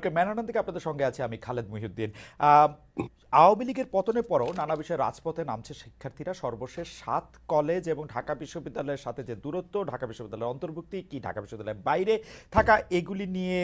নিউইয়র্কের ম্যানহাটন থেকে আপনাদের সঙ্গে আছি আমি খালেদ মহিউদ্দিন। আহ, আওয়ামী লীগের পতনের পরও নানা বিষয়ে রাজপথে নামছে শিক্ষার্থীরা। সর্বশেষ 7 কলেজ এবং ঢাকা বিশ্ববিদ্যালয়ের সাথে যে দূরত্ব, ঢাকা বিশ্ববিদ্যালয়ের অন্তর্ভুক্তি কি ঢাকা বিশ্ববিদ্যালয়ের বাইরে থাকা, এগুলি নিয়ে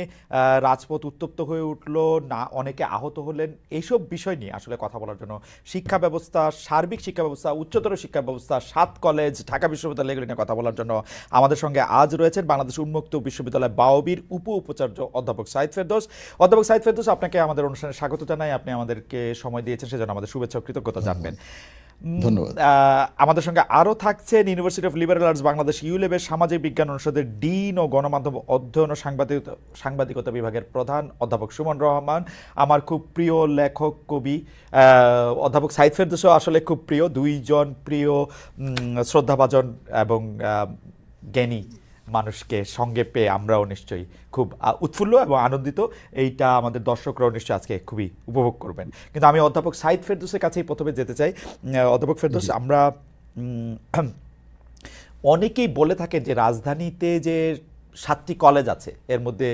রাজপথ উত্তপ্ত হয়ে উঠলো, না অনেকে আহত হলেন। এইসব বিষয় নিয়ে আসলে কথা বলার জন্য শিক্ষা ব্যবস্থা, সার্বিক শিক্ষা ব্যবস্থা, উচ্চতর শিক্ষা ব্যবস্থা, 7 কলেজ, ঢাকা বিশ্ববিদ্যালয়, এগুলি নিয়ে কথা বলার জন্য আমাদের সঙ্গে আজ রয়েছেন বাংলাদেশ উন্মুক্ত বিশ্ববিদ্যালয় বাওবির উপাচার্য অধ্যাপক সাইদ ফেরদৌস। অধ্যাপক সাইদ ফেরদৌস, আপনাকে আমাদের অনুষ্ঠানে স্বাগত জানাই। আপনি আমাদেরকে সময় দিয়েছেন, সেজন্য আমাদের শুভেচ্ছা ও কৃতজ্ঞতা জানবেন। ধন্যবাদ। আমাদের সঙ্গে আরও থাকছেন University of Liberal Arts Bangladesh ইউলেবের সামাজিক বিজ্ঞান অনুষদের ডিন ও গণমাধ্যম অধ্যয়ন ও সাংবাদিকতা বিভাগের প্রধান অধ্যাপক সুমন রহমান, আমার খুব প্রিয় লেখক কবি। অধ্যাপক সাইদ ফেরদৌসও আসলে খুব প্রিয়, দুইজন প্রিয় শ্রদ্ধাভাজন এবং জ্ঞানী মানুষকে সঙ্গে পেয়ে আমরাও নিশ্চয়ই খুব উৎফুল্ল এবং আনন্দিত। এইটা আমাদের দর্শকরাও নিশ্চয়ই আজকে খুবই উপভোগ করবেন। কিন্তু আমি অধ্যাপক সাইদ ফেরদৌসের কাছেই প্রথমে যেতে চাই। অধ্যাপক ফেরদৌস, আমরা অনেকেই বলে থাকেন যে রাজধানীতে যে 7টি কলেজ আছে, এর মধ্যে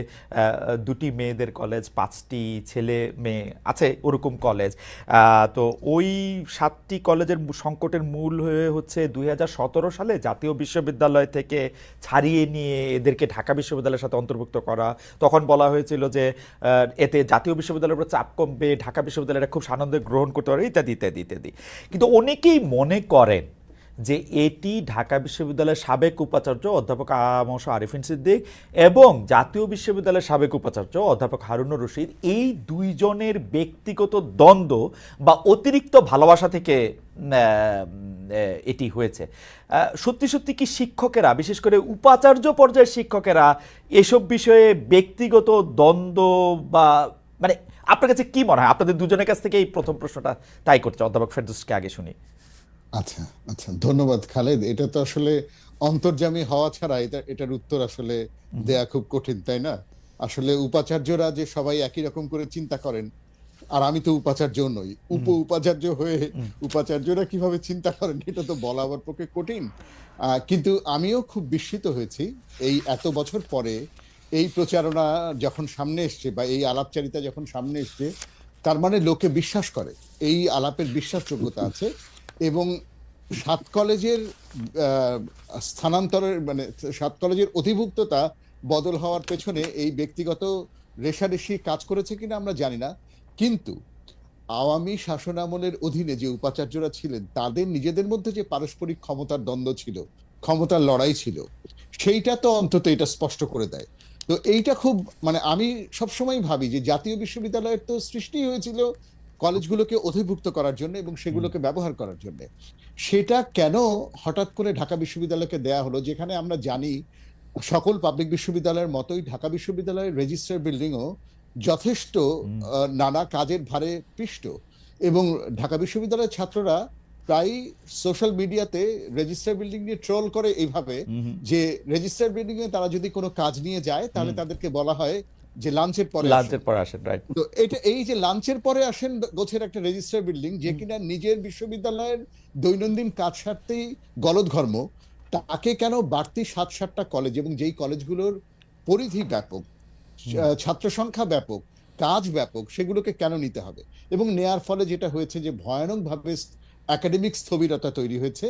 2টি মেয়েদের কলেজ, 5টি ছেলে মেয়ে আছে, ওরকম কলেজ। তো ওই 7টি কলেজের সংকটের মূল হয়ে হচ্ছে 2017 সালে জাতীয় বিশ্ববিদ্যালয় থেকে ছাড়িয়ে নিয়ে এদেরকে ঢাকা বিশ্ববিদ্যালয়ের সাথে অন্তর্ভুক্ত করা। তখন বলা হয়েছিল যে এতে জাতীয় বিশ্ববিদ্যালয়ের উপর চাপ কমবে, ঢাকা বিশ্ববিদ্যালয়টা খুব সানন্দে গ্রহণ করতে পারে, ইত্যাদি ইত্যাদি ইত্যাদি। কিন্তু অনেকেই মনে করেন যে এটি ঢাকা বিশ্ববিদ্যালয়ের সাবেক উপাচার্য অধ্যাপক আরিফিন সিদ্দিক এবং জাতীয় বিশ্ববিদ্যালয়ের সাবেক উপাচার্য অধ্যাপক হারুনুর রশিদ, এই দুইজনের ব্যক্তিগত দ্বন্দ্ব বা অতিরিক্ত ভালোবাসা থেকে এটি হয়েছে। সত্যি সত্যি কি শিক্ষকেরা, বিশেষ করে উপাচার্য পর্যায়ের শিক্ষকেরা, এসব বিষয়ে ব্যক্তিগত দ্বন্দ্ব বা মানে আপনার কাছে কি মনে হয়? আপনাদের দুজনের কাছ থেকে এই প্রথম প্রশ্নটা তাই করছে। অধ্যাপক ফেরদৌসকে আগে শুনি। আচ্ছা আচ্ছা, ধন্যবাদ খালেদ। এটা তো আসলে অন্তর্যামী হওয়া ছাড়া এটার উত্তর আসলে দেয়া খুব কঠিন, তাই না? আসলে উপাচার্যরা যে সবাই একই রকম করে চিন্তা করেন, আর আমি তো উপাচার্য নই, উপাচার্য হয়ে উপাচার্যরা কিভাবে চিন্তা করেন এটা তো বলা আমার পক্ষে কঠিন। কিন্তু আমিও খুব বিস্মিত হয়েছি এই এত বছর পরে এই প্রচারণা যখন সামনে এসছে বা এই আলাপচারিতা যখন সামনে এসছে, তার মানে লোকে বিশ্বাস করে, এই আলাপের বিশ্বাসযোগ্যতা আছে। এবং 7 কলেজের স্থানান্তরের মানে 7 কলেজের অধিভুক্ততা বদল হওয়ার পেছনে এই ব্যক্তিগত রেষারেষি কাজ করেছে কিনা আমরা জানি না, কিন্তু আওয়ামী শাসনামলের অধীনে যে উপাচার্যরা ছিলেন তাদের নিজেদের মধ্যে যে পারস্পরিক ক্ষমতার দ্বন্দ্ব ছিল, ক্ষমতার লড়াই ছিল, সেইটা তো অন্তত এটা স্পষ্ট করে দেয়। তো এইটা খুব মানে আমি সবসময় ভাবি যে জাতীয় বিশ্ববিদ্যালয়ের তো সৃষ্টি হয়েছিল কলেজগুলোকে অধিভুক্ত করার জন্য এবং সেগুলোকে ব্যবহার করার জন্য। সেটা কেন হঠাৎ করে ঢাকা বিশ্ববিদ্যালয়কে দেয়া হলো, যেখানে আমরা জানি সকল পাবলিক বিশ্ববিদ্যালয়ের মতোই ঢাকা বিশ্ববিদ্যালয়ের রেজিস্ট্রার বিল্ডিংও যথেষ্ট নানা কাজের ভারে পিষ্ট, এবং ঢাকা বিশ্ববিদ্যালয়ের ছাত্ররা প্রায় সোশ্যাল মিডিয়াতে রেজিস্ট্রার বিল্ডিং নিয়ে ট্রোল করে এইভাবে যে রেজিস্ট্রার বিল্ডিং এ তারা যদি কোনো কাজ নিয়ে যায় তাহলে তাদেরকে বলা হয় যে লাঞ্চের পরে আসেন। রাইট। তো এটা এই যে লাঞ্চের পরে আসেন গোছের একটা রেজিস্ট্রার বিল্ডিং, যে কিনা নিজের বিশ্ববিদ্যালয়ের দৈনন্দিন কাজ সারতেই গলদঘর্ম, তাকে কেন বাড়তি 7-7টা কলেজ এবং যেই কলেজগুলোর পরিধি ব্যাপক, ছাত্র সংখ্যা ব্যাপক, কাজ ব্যাপক, সেগুলোকে কেন নিতে হবে? এবং নেয়ার ফলে যেটা হয়েছে যে ভয়ানকভাবে একাডেমিক স্থবিরতা তৈরি হয়েছে।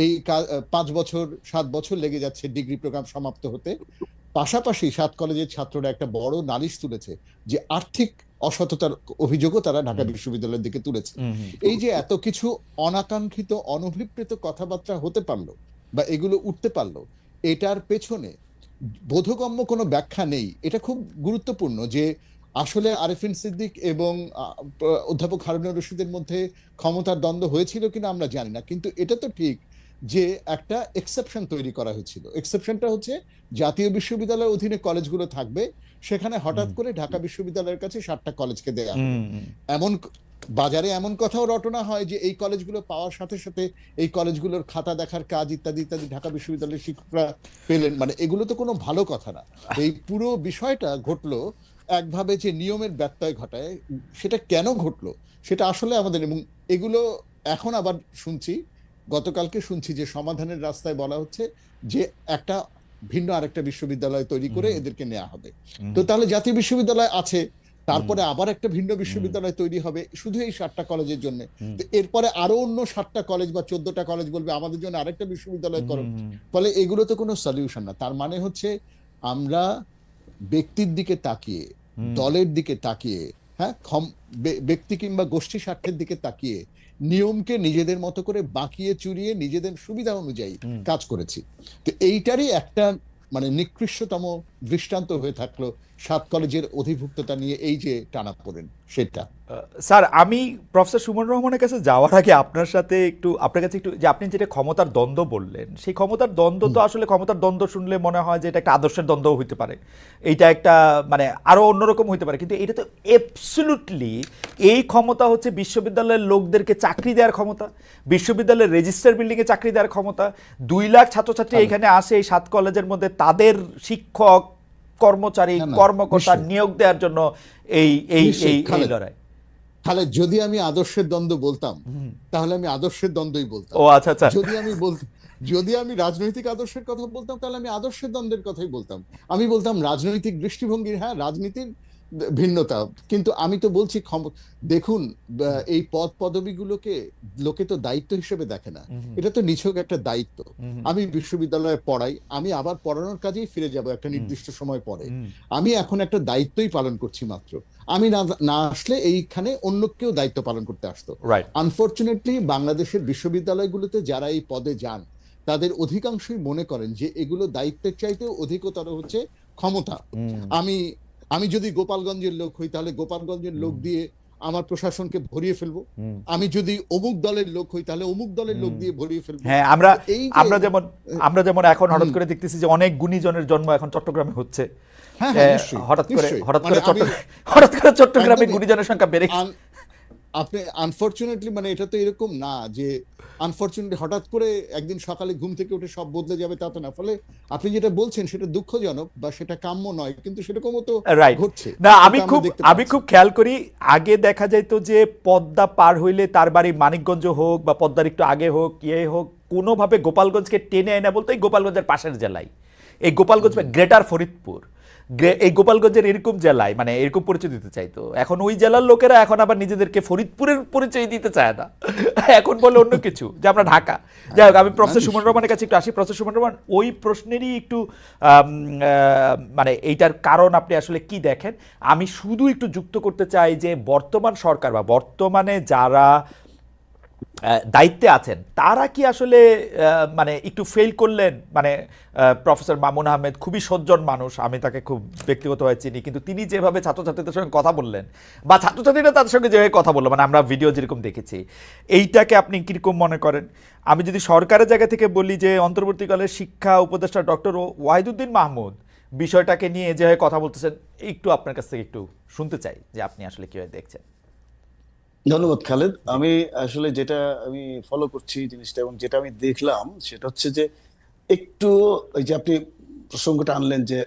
এই 5 বছর 7 বছর লেগে যাচ্ছে ডিগ্রি প্রোগ্রাম সমাপ্ত হতে। পাশাপাশি 7 কলেজের ছাত্ররা একটা বড় নালিশ তুলেছে যে আর্থিক অসততার অভিযোগও তারা ঢাকা বিশ্ববিদ্যালয়ের দিকে তুলেছে। এই যে এত কিছু অনাকাঙ্ক্ষিত অনভিপ্রেত কথাবার্তা হতে পারলো বা এগুলো উঠতে পারলো, এটার পেছনে বোধগম্য কোনো ব্যাখ্যা নেই। এটা খুব গুরুত্বপূর্ণ যে আসলে আরিফিন সিদ্দিক এবং অধ্যাপক হারুনুর রশিদের মধ্যে ক্ষমতার দ্বন্দ্ব হয়েছিল কিনা আমরা জানি না, কিন্তু এটা তো ঠিক যে একটা এক্সেপশন তৈরি করা হয়েছিল। এক্সেপশনটা হচ্ছে জাতীয় বিশ্ববিদ্যালয়ের অধীনে কলেজগুলো থাকবে, সেখানে হঠাৎ করে ঢাকা বিশ্ববিদ্যালয়ের কাছে 7টা কলেজকে দেয়া হবে। এমন বাজারে এমন কথাও রটনা হয় যে এই কলেজগুলো পাওয়ার সাথে সাথে এই কলেজগুলোর খাতা দেখার কাজ ইত্যাদি ইত্যাদি ঢাকা বিশ্ববিদ্যালয়ের শিক্ষকরা পেলেন। মানে এগুলো তো কোনো ভালো কথা না। এই পুরো বিষয়টা ঘটলো একভাবে যে নিয়মের ব্যত্যয় ঘটায়, সেটা কেন ঘটলো সেটা আসলে আমাদের, এবং এগুলো এখন আবার শুনছি, গতকালকে শুনছি যে সমাধানের রাস্তায় বলা হচ্ছে যে একটা ভিন্ন আরেকটা বিশ্ববিদ্যালয় তৈরি করে এদেরকে নেওয়া হবে। তো তাহলে জাতীয় বিশ্ববিদ্যালয় আছে, তারপরে আবার একটা ভিন্ন বিশ্ববিদ্যালয় তৈরি হবে শুধু এই 7টা কলেজের জন্য। তো এরপরে আরো অন্য 7টা কলেজ বা 14টা কলেজ বলবে আমাদের জন্য আরেকটা বিশ্ববিদ্যালয় করো। ফলে এগুলো তো কোনো সলিউশন না। তার মানে হচ্ছে আমরা ব্যক্তির দিকে তাকিয়ে, দলের দিকে তাকিয়ে, হ্যাঁ, ব্যক্তি কিংবা গোষ্ঠী স্বার্থের দিকে তাকিয়ে নিয়মকে নিজেদের মতো করে বাঁকিয়ে চুরিয়ে নিজেদের সুবিধা অনুযায়ী কাজ করেছি। তো এইটারই একটা মানে নিকৃষ্টতম দৃষ্টান্ত হয়ে থাকলো 7 কলেজের অধিভুক্ততা নিয়ে এই যে টানাপোড়েন সেটা। স্যার, আমি প্রফেসর সুমন রহমানের কাছে যাওয়ার আগে আপনার সাথে একটু আপনার কাছে একটু, যে আপনি যেটা ক্ষমতার দ্বন্দ্ব বললেন, সেই ক্ষমতার দ্বন্দ্ব তো আসলে ক্ষমতার দ্বন্দ্ব শুনলে মনে হয় যে এটা একটা আদর্শের দ্বন্দ্ব হইতে পারে, এইটা একটা মানে আরো অন্যরকম হইতে পারে, কিন্তু এটা তো অ্যাবসলিউটলি এই ক্ষমতা হচ্ছে বিশ্ববিদ্যালয়ের লোকদেরকে চাকরি দেওয়ার ক্ষমতা, বিশ্ববিদ্যালয়ের রেজিস্টার বিল্ডিংয়ে চাকরি দেওয়ার ক্ষমতা। 2 লাখ ছাত্রছাত্রী এখানে আসে এই 7 কলেজের মধ্যে, তাদের শিক্ষক, কর্মচারী, কর্মকর্তা নিয়োগ দেওয়ার জন্য এই এই এই লড়াই। তাহলে যদি আমি আদর্শের দ্বন্দ্ব বলতাম তাহলে আমি আদর্শের দ্বন্দ্বই বলতাম। ও আচ্ছা আচ্ছা। যদি আমি রাজনৈতিক আদর্শের কথা বলতাম তাহলে আমি আদর্শের দ্বন্দ্বের কথাই বলতাম। আমি বলতাম রাজনৈতিক দৃষ্টিভঙ্গির, হ্যাঁ, রাজনীতির ভিন্নতা, কিন্তু আমি তো বলছি দেখুন, এই পদ পদবিগুলোকে লোকে তো দায়িত্ব হিসেবে দেখে না, এটা তো নিছক একটা দায়িত্ব। আমি বিশ্ববিদ্যালয়ে পড়াই, আমি আবার পড়ানোর কাজেই ফিরে যাব একটা নির্দিষ্ট সময় পরে। আমি এখন একটা দায়িত্বই পালন করছি মাত্র। আমি না আসলে এইখানে অন্য কেউ দায়িত্ব পালন করতে আসতো। আনফরচুনেটলি বাংলাদেশের বিশ্ববিদ্যালয়গুলোতে যারা এই পদে যান তাদের অধিকাংশই মনে করেন যে এগুলো দায়িত্বের চাইতেও অধিকতর হচ্ছে ক্ষমতা। আমি যদি গোপালগঞ্জের লোক হই তাহলে গোপালগঞ্জের লোক দিয়ে আমার প্রশাসনকে ভরিয়ে ফেলবো, আমি যদি অমুক দলের লোক হই তাহলে অমুক দলের লোক দিয়ে ভরিয়ে ফেলবো। হ্যাঁ, আমরা যেমন এখন হঠাৎ করে দেখতেছি যে অনেক গুণীজনের জন্ম এখন চট্টগ্রামে হচ্ছে। হঠাৎ করে চট্টগ্রামে গুণীজনের সংখ্যা বেড়ে গেছে। আপনি আনফরচুনেটলি মানে এটা তো এরকম না যে আনফরচুনেটলি হঠাৎ করে একদিন সকালে ঘুম থেকে উঠে সব বদলে যাবে, তা তো না। ফলে আপনি যেটা বলছেন সেটা দুঃখজনক বা সেটা কাম্য নয়, কিন্তু সেরকমও তো ঘটছে না। আমি খুব খেয়াল করি, আগে দেখা যাইতো যে পদ্মা পার হইলে তার বাড়ি মানিকগঞ্জ হোক বা পদ্মার একটু আগে হোক, হোক, কোনোভাবে গোপালগঞ্জকে টেনে আয় না বলতো এই গোপালগঞ্জের পাশের জেলায়, এই গোপালগঞ্জ বা গ্রেটার ফরিদপুর, এই গোপালগঞ্জের এরকম জেলায় মানে এরকম পরিচয় দিতে চাইতো। এখন ওই জেলার লোকেরা এখন আবার নিজেদেরকে ফরিদপুরের পরিচয় দিতে চায় না, এখন বলে অন্য কিছু, যে আমরা ঢাকা। যাই হোক, আমি প্রফেসর সুমন রহমানের কাছে একটু আসি। প্রফেসর সুমন রহমান, ওই প্রশ্নেরই একটু মানে এইটার কারণ আপনি আসলে কি দেখেন? আমি শুধু একটু যুক্ত করতে চাই যে বর্তমান সরকার বা বর্তমানে যারা দায়িত্বে আছেন তারা কি আসলে মানে একটু ফেল করলেন? মানে প্রফেসর মামুন আহমেদ খুবই সজ্জন মানুষ, আমি তাকে খুব ব্যক্তিগতভাবে চিনি, কিন্তু তিনি যেভাবে ছাত্রছাত্রীদের সঙ্গে কথা বললেন বা ছাত্রছাত্রীরা তাদের সঙ্গে যেভাবে কথা বললো, মানে আমরা ভিডিও যেরকম দেখেছি, এইটাকে আপনি কিরকম মনে করেন? আমি যদি সরকারের জায়গা থেকে বলি যে অন্তর্বর্তীকালের শিক্ষা উপদেষ্টা ডক্টর ওয়াহিদুদ্দিন মাহমুদ বিষয়টাকে নিয়ে যেভাবে কথা বলতেছেন, একটু আপনার কাছ থেকে একটু শুনতে চাই যে আপনি আসলে কিভাবে দেখছেন। ধন্যবাদ খালেদ। আমি আসলে যেটা আমি ফলো করছি জিনিসটা এবং যেটা আমি দেখলাম সেটা হচ্ছে যে একটু ওই যে আপনি প্রসঙ্গটা আনলেন যে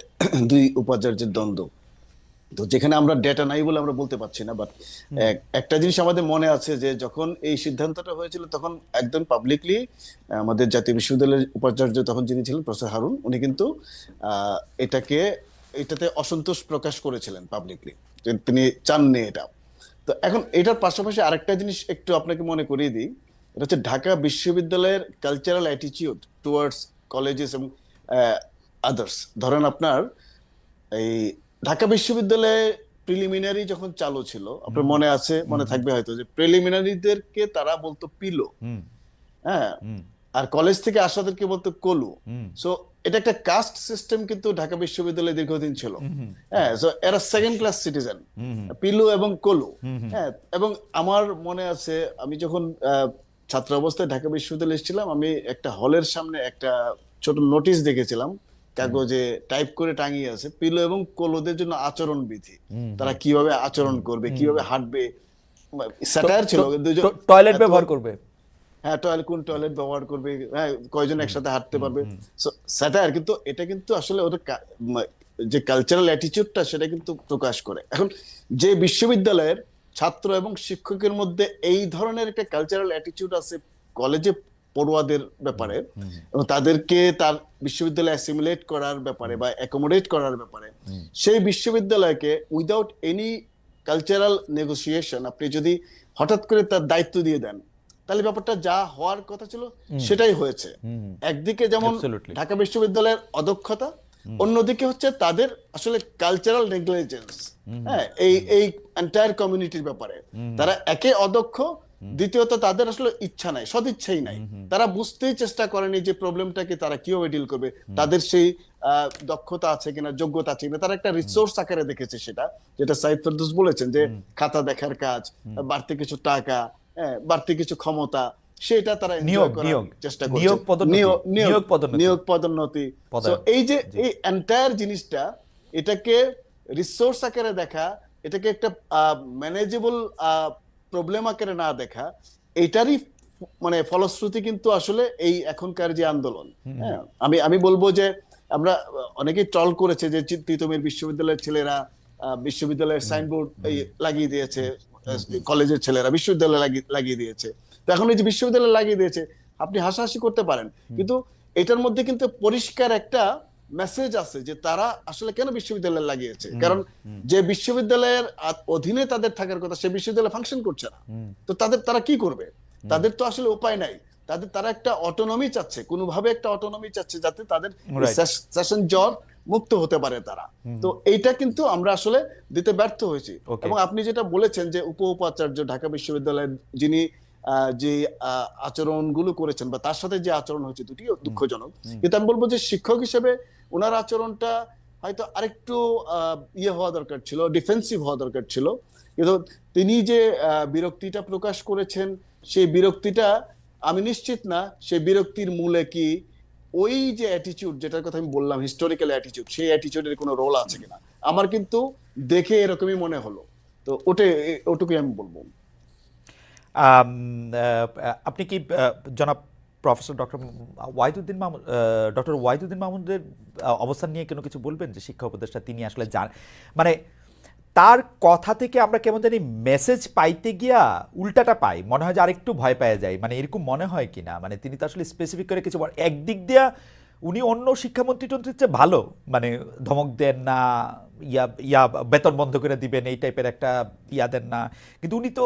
2 উপাচার্যের দ্বন্দ্ব, তো যেখানে আমরা ডেটা নাই বলে আমরা বলতে পারছি না, বাট একটা জিনিস আমাদের মনে আছে যে যখন এই সিদ্ধান্তটা হয়েছিল তখন একদম পাবলিকলি আমাদের জাতীয় বিশ্ববিদ্যালয়ের উপাচার্য তখন যিনি ছিলেন প্রফেসর হারুন, উনি কিন্তু এটাতে অসন্তোষ প্রকাশ করেছিলেন পাবলিকলি, তিনি চাননি এটা। তো এখন এটার পাশাপাশি আরেকটা জিনিস একটু আপনাকে মনে করিয়ে দিই, এটা হচ্ছে ঢাকা বিশ্ববিদ্যালয়ের কালচারাল অ্যাটিটিউড টুয়ার্ডস কলেজেস এবং আদার্স। ধরেন আপনার এই ঢাকা বিশ্ববিদ্যালয়ে প্রিলিমিনারি যখন চালু ছিল, আপনার মনে আছে, মনে থাকবে হয়তো, যে প্রিলিমিনারিদেরকে তারা বলতো পিলো, হ্যাঁ, আর কলেজ থেকে আসাদেরকে বলতো কলু। সো এটা একটা কাস্ট সিস্টেম কিন্তু ঢাকা বিশ্ববিদ্যালয়ে দীর্ঘদিন ছিল। হ্যাঁ, সো এরা সেকেন্ড ক্লাস সিটিজেন, পিলু এবং কলু। হ্যাঁ, এবং আমার মনে আছে আমি যখন ছাত্র অবস্থায় ঢাকা বিশ্ববিদ্যালয়ে এসেছিলাম, আমি একটা হলের সামনে একটা ছোট নোটিশ দেখেছিলাম, কাগজে টাইপ করে টাঙিয়ে আছে, পিলু এবং কলুদের জন্য আচরণ বিধি, তারা কিভাবে আচরণ করবে, কিভাবে হাঁটবে, স্যাটায়ার ছিল, টয়লেট ব্যবহার করবে, হ্যাঁ, কোন টয়লেট ব্যবহার করবে, হ্যাঁ, কয়জন একসাথে হাঁটতে পারবে, স্যাটায়ার। কিন্তু এটা কিন্তু আসলে ওদের যে কালচারাল অ্যাটিটিউডটা সেটা কিন্তু প্রকাশ করে। এখন যে বিশ্ববিদ্যালয়ের ছাত্র এবং শিক্ষকের মধ্যে এই ধরনের একটা কালচারাল অ্যাটিটিউড আছে কলেজে পড়ুয়াদের ব্যাপারে এবং তাদেরকে তার বিশ্ববিদ্যালয়ে অ্যাসিমিলেট করার ব্যাপারে বা অ্যাকোমোডেট করার ব্যাপারে, সেই বিশ্ববিদ্যালয়কে উইদাউট এনি কালচারাল নেগোসিয়েশন আপনি যদি হঠাৎ করে তার দায়িত্ব দিয়ে দেন, তাহলে ব্যাপারটা যা হওয়ার কথা ছিল সেটাই হয়েছে। একদিকে যেমন Absolutely. ঢাকা বিশ্ববিদ্যালয়ের অদক্ষতা, অন্যদিকে হচ্ছে তাদের আসলে কালচারাল নেগলিজেন্স, হ্যাঁ, এই এন্টায়ার কমিউনিটির ব্যাপারে তারা একে অদক্ষ, দ্বিতীয়ত তাদের আসলে ইচ্ছা নাই, সদিচ্ছাই নাই। তারা বুঝতেই চেষ্টা করেনি যে প্রবলেমটাকে তারা কিভাবে ডিল করবে, তাদের সেই দক্ষতা আছে কিনা, যোগ্যতা আছে কিনা। তারা একটা রিসোর্স আকারে দেখেছে সেটা, যেটা সাইদ ফেরদৌস বলেছেন যে খাতা দেখার কাজ, বাড়তি কিছু টাকা, বাড়তি কিছু ক্ষমতা, সেটা তারা এনজয় করার চেষ্টা করছে। নিয়োগ পদোন্নতি। So এই যে এই এন্টায়ার জিনিসটা, এটাকে রিসোর্স আকারে দেখা, এটাকে একটা ম্যানেজেবল প্রবলেম আকারে না দেখা, এটারই মানে ফলশ্রুতি কিন্তু আসলে এই এখনকার যে আন্দোলন। হ্যাঁ, আমি বলবো যে আমরা অনেকেই ট্রল করেছে যে তিতুমির বিশ্ববিদ্যালয়ের ছেলেরা বিশ্ববিদ্যালয়ের সাইনবোর্ড লাগিয়ে দিয়েছে, কলেজের ছেলেরা বিশ্ববিদ্যালয়ে লাগিয়ে দিয়েছে। তো এখন এই যে বিশ্ববিদ্যালয়ে লাগিয়ে দিয়েছে, আপনি হাসাহাসি করতে পারেন, কিন্তু এটার মধ্যে কিন্তু পরিষ্কার একটা মেসেজ আছে যে তারা আসলে কেন বিশ্ববিদ্যালয়ে লাগিয়েছে। কারণ যে বিশ্ববিদ্যালয়ের অধীনে তাদের থাকার কথা, সে বিশ্ববিদ্যালয় ফাংশন করছে না। তো তারা কি করবে? তাদের তো আসলে উপায় নাই। তারা একটা অটোনমি চাচ্ছে, কোনোভাবে একটা অটোনমি চাচ্ছে, যাতে তাদের সেশন জব মুক্ত হতে পারে তারা। তো এইটা কিন্তু আমরা আসলে দিতে ব্যর্থ হয়েছি। এবং আপনি যেটা বলেছেন যে উপাচার্য ঢাকা বিশ্ববিদ্যালয়ের যিনি যে আচরণগুলো করেছেন বা তার সাথে যে আচরণ হয়েছে, দুটিও দুঃখজনক। কিন্তু আমি বলবো যে শিক্ষক হিসেবে ওনার আচরণটা হয়তো আরেকটু ইয়ে হওয়া দরকার ছিল, ডিফেন্সিভ হওয়া দরকার ছিল। কিন্তু তিনি যে বিরক্তিটা প্রকাশ করেছেন, সেই বিরক্তিটা আমি নিশ্চিত না সেই বিরক্তির মূলে কি ওই যে অ্যাটিটিউড যেটার কথা আমি বললাম, হিস্টোরিক্যাল অ্যাটিটিউড, সেই অ্যাটিটিউডের কোনো রোল আছে কিনা। আমার কিন্তু দেখে এরকমই মনে হলো। তো ওটুকুই আমি বলবো। আপনি কি জনাব প্রফেসর ডক্টর ওয়াহিদুদ্দিন মাহমুদের অবস্থান নিয়ে কোনো কিছু বলবেন? যে শিক্ষা উপদেষ্টা তিনি আসলে মানে তার কথা থেকে আমরা কেমন জানি মেসেজ পাইতে গিয়া উল্টাটা পাই, মনে হয় যে আরেকটু ভয় পাওয়া যায়, মানে এরকম মনে হয় কিনা? মানে তিনি তো আসলে স্পেসিফিক করে কিছু একদিক দিয়া উনি অন্য শিক্ষামন্ত্রীর চেয়ে ভালো, মানে ধমক দেন না, ইয়া বেতন বন্ধ করে দিবেন এই টাইপের একটা ইয়া দেন না, কিন্তু উনি তো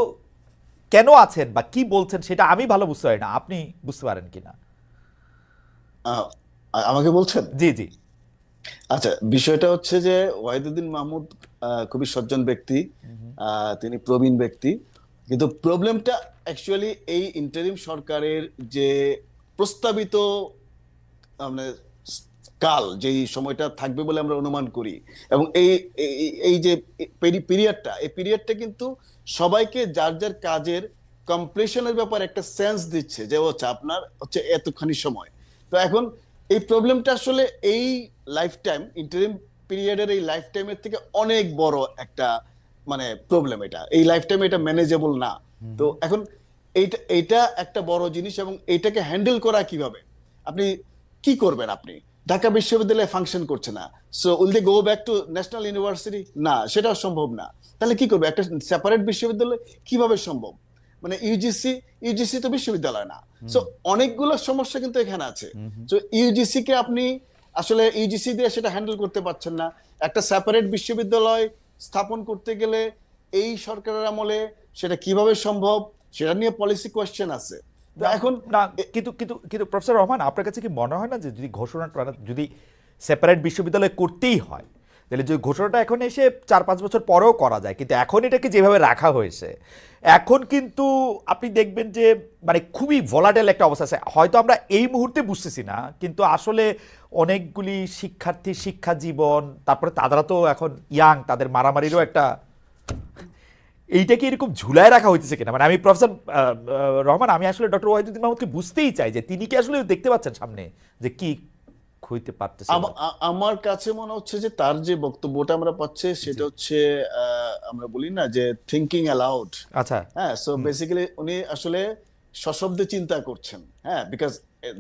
কেন আছেন বা কি বলছেন সেটা আমি ভালো বুঝতে পারি না। আপনি বুঝতে পারেন কিনা? আমাকে বলছেন? জি জি। আচ্ছা, বিষয়টা হচ্ছে যে ওয়াহিদুদ্দিন মাহমুদ খুবই সজ্জন ব্যক্তি, তিনি প্রবীণ ব্যক্তি, কিন্তু প্রবলেমটা অ্যাকচুয়ালি এই ইন্টারিম সরকারের যে প্রস্তাবিত মানে কাল, যেই সময়টা থাকবে বলে আমরা অনুমান করি, এবং এই যে পিরিয়ডটা, এই পিরিয়ডটা কিন্তু সবাইকে যার যার কাজের কমপ্লিশনের ব্যাপারে একটা সেন্স দিচ্ছে যে হচ্ছে আপনার হচ্ছে এতখানি সময়। তো এখন এই প্রবলেমটা আসলে এই লাইফ টাইম, ইন্টারিম পিরিয়ডের এই লাইফ টাইমের থেকে অনেক বড় একটা মানে প্রবলেম। এই লাইফ টাইমে এটা ম্যানেজেবল না। তো এখন এইটা একটা বড় জিনিস, এবং এইটাকে হ্যান্ডেল করা কিভাবে, আপনি কি করবেন? আপনি ঢাকা বিশ্ববিদ্যালয়ে ফাংশন করছে না, so will they go back to national university? না, সেটাও সম্ভব না। তাহলে কি করবে? একটা সেপারেট বিশ্ববিদ্যালয় কিভাবে সম্ভব? মানে ইউজিসি তো বিশ্ববিদ্যালয় না। সো অনেকগুলো সমস্যা কিন্তু এখানে আছে। সো ইউজিসি কে আপনি আসলে ইউজিসি দিয়ে সেটা হ্যান্ডেল করতে পারছেন না। একটা সেপারেট বিশ্ববিদ্যালয় স্থাপন করতে গেলে এই সরকারের আমলে সেটা কিভাবে সম্ভব, সেটা নিয়ে পলিসি কোয়েশ্চেন আছে। এখন না, কিন্তু প্রফেসর রহমান, আপনার কাছে কি মনে হয় না যে যদি ঘোষণাটা যদি সেপারেট বিশ্ববিদ্যালয় করতেই হয়, তাহলে যে ঘোষণাটা এখন এসে 4-5 বছর পরেও করা যায়, কিন্তু এখন এটাকে যেভাবে রাখা হয়েছে, এখন কিন্তু আপনি দেখবেন যে মানে খুবই ভোলাটাইল একটা অবস্থা আছে। হয়তো আমরা এই মুহূর্তে বুঝতেছি না, কিন্তু আসলে অনেকগুলি শিক্ষার্থী শিক্ষা জীবন, তারপরে তারা তো এখন ইয়াং, তাদের মারামারিরও একটা, এইটা কি এরকম ঝুলায় রাখা হইতেছে কিনা? মানে আমি প্রফেসর রহমান, আমি আসলে ডক্টর ওয়াহিদুদ্দিন মাহমুদকে বুঝতেই চাই যে তিনি কি আসলে দেখতে পাচ্ছেন সামনে যে কি হইতে পারতেছে। আমার কাছে মনে হচ্ছে যে তার যে বক্তব্যটা আমরা পাচ্ছি সেটা হচ্ছে আমরা বলি না যে থিঙ্কিং অ্যালাউড। আচ্ছা, হ্যাঁ, সো বেসিক্যালি উনি আসলে সশব্দে চিন্তা করছেন। হ্যাঁ, বিকজ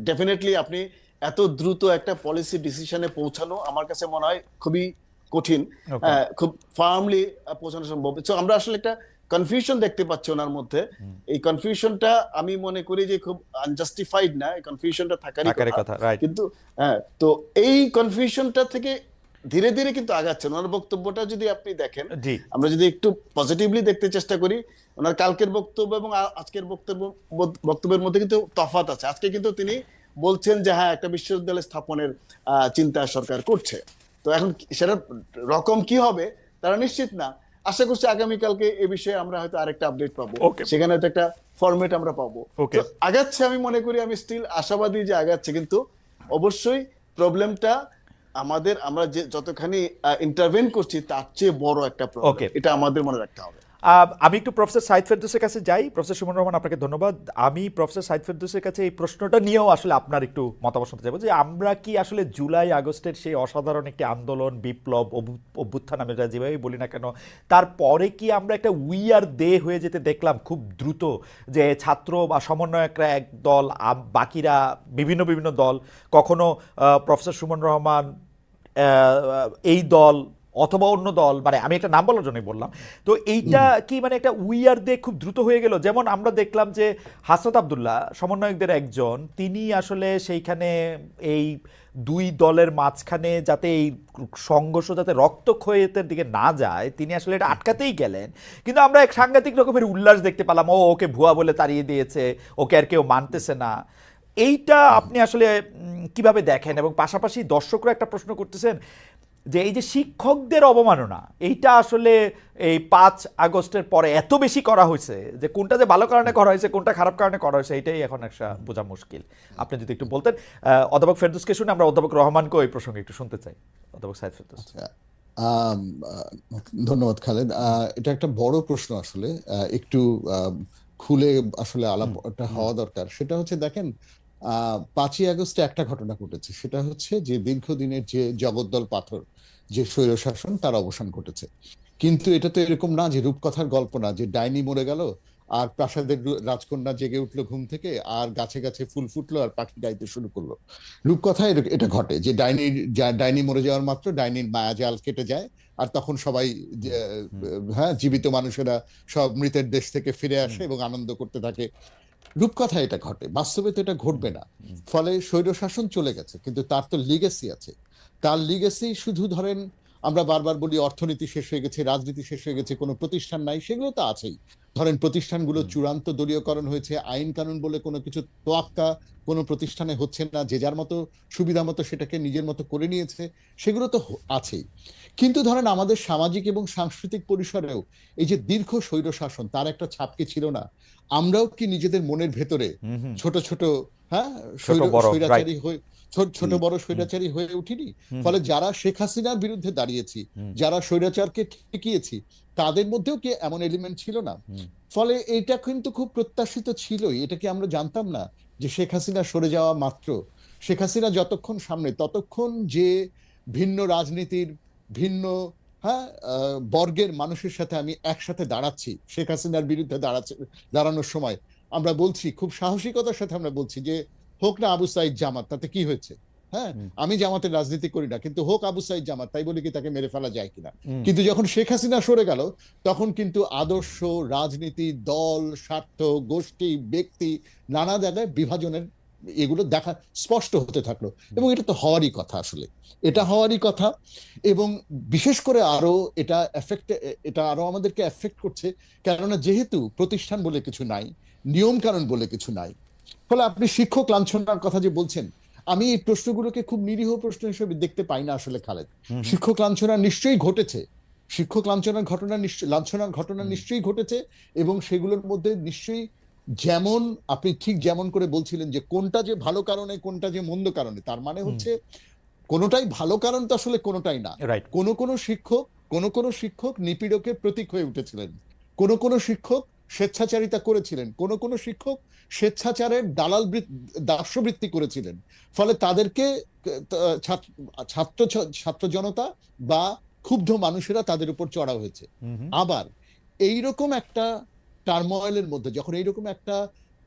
ডেফিনেটলি আপনি এত দ্রুত একটা পলিসি ডিসিশনে পৌঁছানো আমার কাছে মনে হয় খুবই কঠিন, খুব ফার্মলি পৌঁছানো সম্ভব। সো আমরা আসলে একটা কনফিউশন দেখতে পাচ্ছি ওনার মধ্যে। এই কনফিউশনটা আমি মনে করি যে খুব আনজাস্টিফাইড না, এই কনফিউশনটা থাকারই কথা। কিন্তু হ্যাঁ, তো এই কনফিউশনটা থেকে ধীরে ধীরে কিন্তু আগাচ্ছেন। ওনার বক্তব্যটা যদি আপনি দেখেন, জি আমরা যদি একটু পজিটিভলি দেখতে চেষ্টা করি, ওনার কালকের বক্তব্য এবং আজকের বক্তব্যের মধ্যে কিন্তু তফাৎ আছে। আজকে কিন্তু তিনি বলছেন যে হ্যাঁ, একটা বিশ্ববিদ্যালয় স্থাপনের চিন্তা সরকার করছে। তো এখন সেটা রকম কি হবে তারা নিশ্চিত না। আশা করছি আগামীকালকে এ বিষয়ে আমরা হয়তো আরেকটা আপডেট পাবো, ওকে সেখানে হয়তো একটা ফরম্যাট আমরা পাবো। ওকে তো আগাচ্ছে, আমি মনে করি, আমি স্টিল আশাবাদী যে আগাচ্ছে, কিন্তু অবশ্যই প্রবলেমটা আমরা যে যতখানি ইন্টারভেন করছি তার চেয়ে বড় একটা প্রবলেম, ওকে এটা আমাদের মনে রাখতে হবে। আমি একটু প্রফেসর সাইদ ফেরদৌসের কাছে যাই। প্রফেসর সুমন রহমান, আপনাকে ধন্যবাদ। আমি প্রফেসর সাইদ ফেরদৌসের কাছে এই প্রশ্নটা নিয়েও আসলে আপনার একটু মতামত শুনতে চাইবো যে আমরা কি আসলে জুলাই আগস্টের সেই অসাধারণ একটি আন্দোলন, বিপ্লব, অভ্যুত্থান আমরা যেভাবেই বলি না কেন, তারপরে কি আমরা একটা উইয়ার দে হয়ে যেতে দেখলাম খুব দ্রুত, যে ছাত্র বা সমন্বয়করা এক দল, বাকিরা বিভিন্ন বিভিন্ন দল, কখনো প্রফেসর সুমন রহমান এই দল অথবা অন্য দল, মানে আমি একটা নাম বলার জন্যই বললাম। তো এইটা কি মানে একটা উইয়ার দে খুব দ্রুত হয়ে গেল? যেমন আমরা দেখলাম যে হাসনাত আব্দুল্লাহ সমন্বয়কদের একজন, তিনি আসলে সেইখানে এই দুই দলের মাঝখানে যাতে এই সংঘর্ষ যাতে রক্তক্ষয়ের দিকে না যায়, তিনি আসলে এটা আটকাতেই গেলেন। কিন্তু আমরা এক সাংঘাতিক রকমের উল্লাস দেখতে পেলাম, ওকে ভুয়া বলে তাড়িয়ে দিয়েছে, ওকে আর কেউ মানতেছে না। এইটা আপনি আসলে কিভাবে দেখেন? এবং পাশাপাশি দর্শকরা একটা প্রশ্ন করতেছেন যে এই যে শিক্ষকদের অবমাননা, এইটা আসলে এই 5 আগস্টের পরে এত বেশি করা হয়েছে যে কোনটা যে ভালো কারণে করা হয়েছে, কোনটা খারাপ কারণে করা হয়েছে, এটাই এখন একটা বোঝা মুশকিল। আপনি যদি একটু বলতেন। অধ্যাপক ফেরদৌসকে শুনে আমরা অধ্যাপক রহমানকেও এই প্রসঙ্গে একটু শুনতে চাই। অধ্যাপক সাইদ ফেরদৌস। আম, ধন্যবাদ খালেদ। এটা একটা বড় প্রশ্ন আসলে, একটু খুলে আসলে আলাপটা হওয়া দরকার। সেটা হচ্ছে, দেখেন, 5ই আগস্টে একটা ঘটনা ঘটেছে, সেটা হচ্ছে যে দীর্ঘদিনের যে জগদ্দল পাথর, যে স্বৈরশাসন, তার অবসান ঘটেছে। কিন্তু এটা তো এরকম না যে রূপকথার গল্প না, যে ডাইনি মরে গেল আর প্রাসাদের রাজকন্যা জেগে উঠলো ঘুম থেকে, আর গাছে গাছে ফুল ফুটলো আর পাখি গাইতে শুরু করলো। রূপকথায় এটা ঘটে যে ডাইনি মরে যাওয়ার মাত্র ডাইনির মায়াজাল কেটে যায়, আর তখন সবাই, হ্যাঁ, জীবিত মানুষেরা সব মৃতের দেশ থেকে ফিরে আসে এবং আনন্দ করতে থাকে। রূপকথায় এটা ঘটে, বাস্তবে তো এটা ঘটবে না। ফলে স্বৈরশাসন চলে গেছে, কিন্তু তার তো লিগেসি আছে। তার লিগেসি শুধু, ধরেন, আমরা বারবার বলি অর্থনীতি শেষ হয়ে গেছে, রাজনীতি শেষ হয়ে গেছে, কোনো প্রতিষ্ঠান নাই, সেগুলো তো আছেই। ধরেন প্রতিষ্ঠানগুলো চূড়ান্ত দলীয়করণ হয়েছে, আইন কানুন বলে কোনো কিছু তোয়াক্কা কোনো প্রতিষ্ঠানে হচ্ছে না, যে যার মতো সুবিধা মতো সেটাকে নিজের মতো করে নিয়েছে, সেগুলো তো আছেই। কিন্তু ধরেন আমাদের সামাজিক এবং সাংস্কৃতিক পরিসরেও এই যে দীর্ঘ স্বৈরশাসন, তার একটা ছাপ কি ছিল না? আমরাও কি নিজেদের মনের ভেতরে ছোট ছোট, হ্যাঁ, স্বৈরাচারী হয়ে, ছোট বড় স্বৈরাচারী হয়ে উঠিনি? ফলে যারা শেখ হাসিনার বিরুদ্ধে দাঁড়িয়েছি, যারা স্বৈরাচারকে ঠেকিয়েছি, তাদের মধ্যেও কি এমন এলিমেন্ট ছিল না? ফলে এটা কিন্তু খুব প্রত্যাশিত ছিলই। এটা কি আমরা জানতাম না যে শেখ হাসিনা সরে যাওয়া মাত্র, শেখ হাসিনা যতক্ষণ সামনে, ততক্ষণ যে ভিন্ন রাজনীতির, ভিন্ন, হ্যাঁ, বর্গের মানুষের সাথে আমি একসাথে দাঁড়াচ্ছি, শেখ হাসিনার বিরুদ্ধে দাঁড়ানোর সময় আমরা বলছি, খুব সাহসিকতার সাথে আমরা বলছি যে হোক না আবু সাইদ জামাত, তাতে কি হয়েছে? হ্যাঁ, আমি জামাতের রাজনীতি করি না, কিন্তু হোক আবু সাইদ জামাত, তাই বলে কি তাকে মেরে ফেলা যায় কিনা? কিন্তু যখন শেখ হাসিনা সরে গেল, তখন কিন্তু আদর্শ, রাজনীতি, দল, স্বার্থ, গোষ্ঠী, ব্যক্তি, নানা জায়গায় বিভাজনের এগুলো দেখা স্পষ্ট হতে থাকলো। এবং এটা তো হওয়ারই কথা, আসলে এটা হওয়ারই কথা। এবং বিশেষ করে আরো এটা আরো আমাদেরকে এফেক্ট করছে, কেননা যেহেতু প্রতিষ্ঠান বলে কিছু নাই, নিয়ম কানুন বলে কিছু নাই। ফলে আপনি শিক্ষক লাঞ্ছনার কথা যে বলছেন, আমি এই প্রশ্নগুলোকে খুব নিরীহ প্রশ্ন হিসেবে দেখতে পাই না আসলে, খালেদ। শিক্ষক লাঞ্ছনা নিশ্চয়ই ঘটেছে, শিক্ষক লাঞ্ছনার ঘটনা নিশ্চয়ই ঘটেছে, এবং সেগুলোর মধ্যে নিশ্চয়ই, যেমন আপনি ঠিক যেমন করে বলছিলেন যে কোনটা যে ভালো কারণে, কোনটা যে মন্দ কারণে, তার মানে হচ্ছে কোনোটাই ভালো কারণ তো আসলে কোনোটাই না। কোন শিক্ষক নিপীড়কের প্রতীক হয়ে উঠেছিলেন, কোন শিক্ষক স্বেচ্ছাচারিতা করেছিলেন, কোন শিক্ষক স্বেচ্ছাচারের দাস্যবৃত্তি করেছিলেন। ফলে তাদেরকে ছাত্র জনতা বা ক্ষুব্ধ মানুষেরা তাদের উপর চড়া হয়েছে। আবার এইরকম একটা টার্ময়েলের মধ্যে যখন এইরকম একটা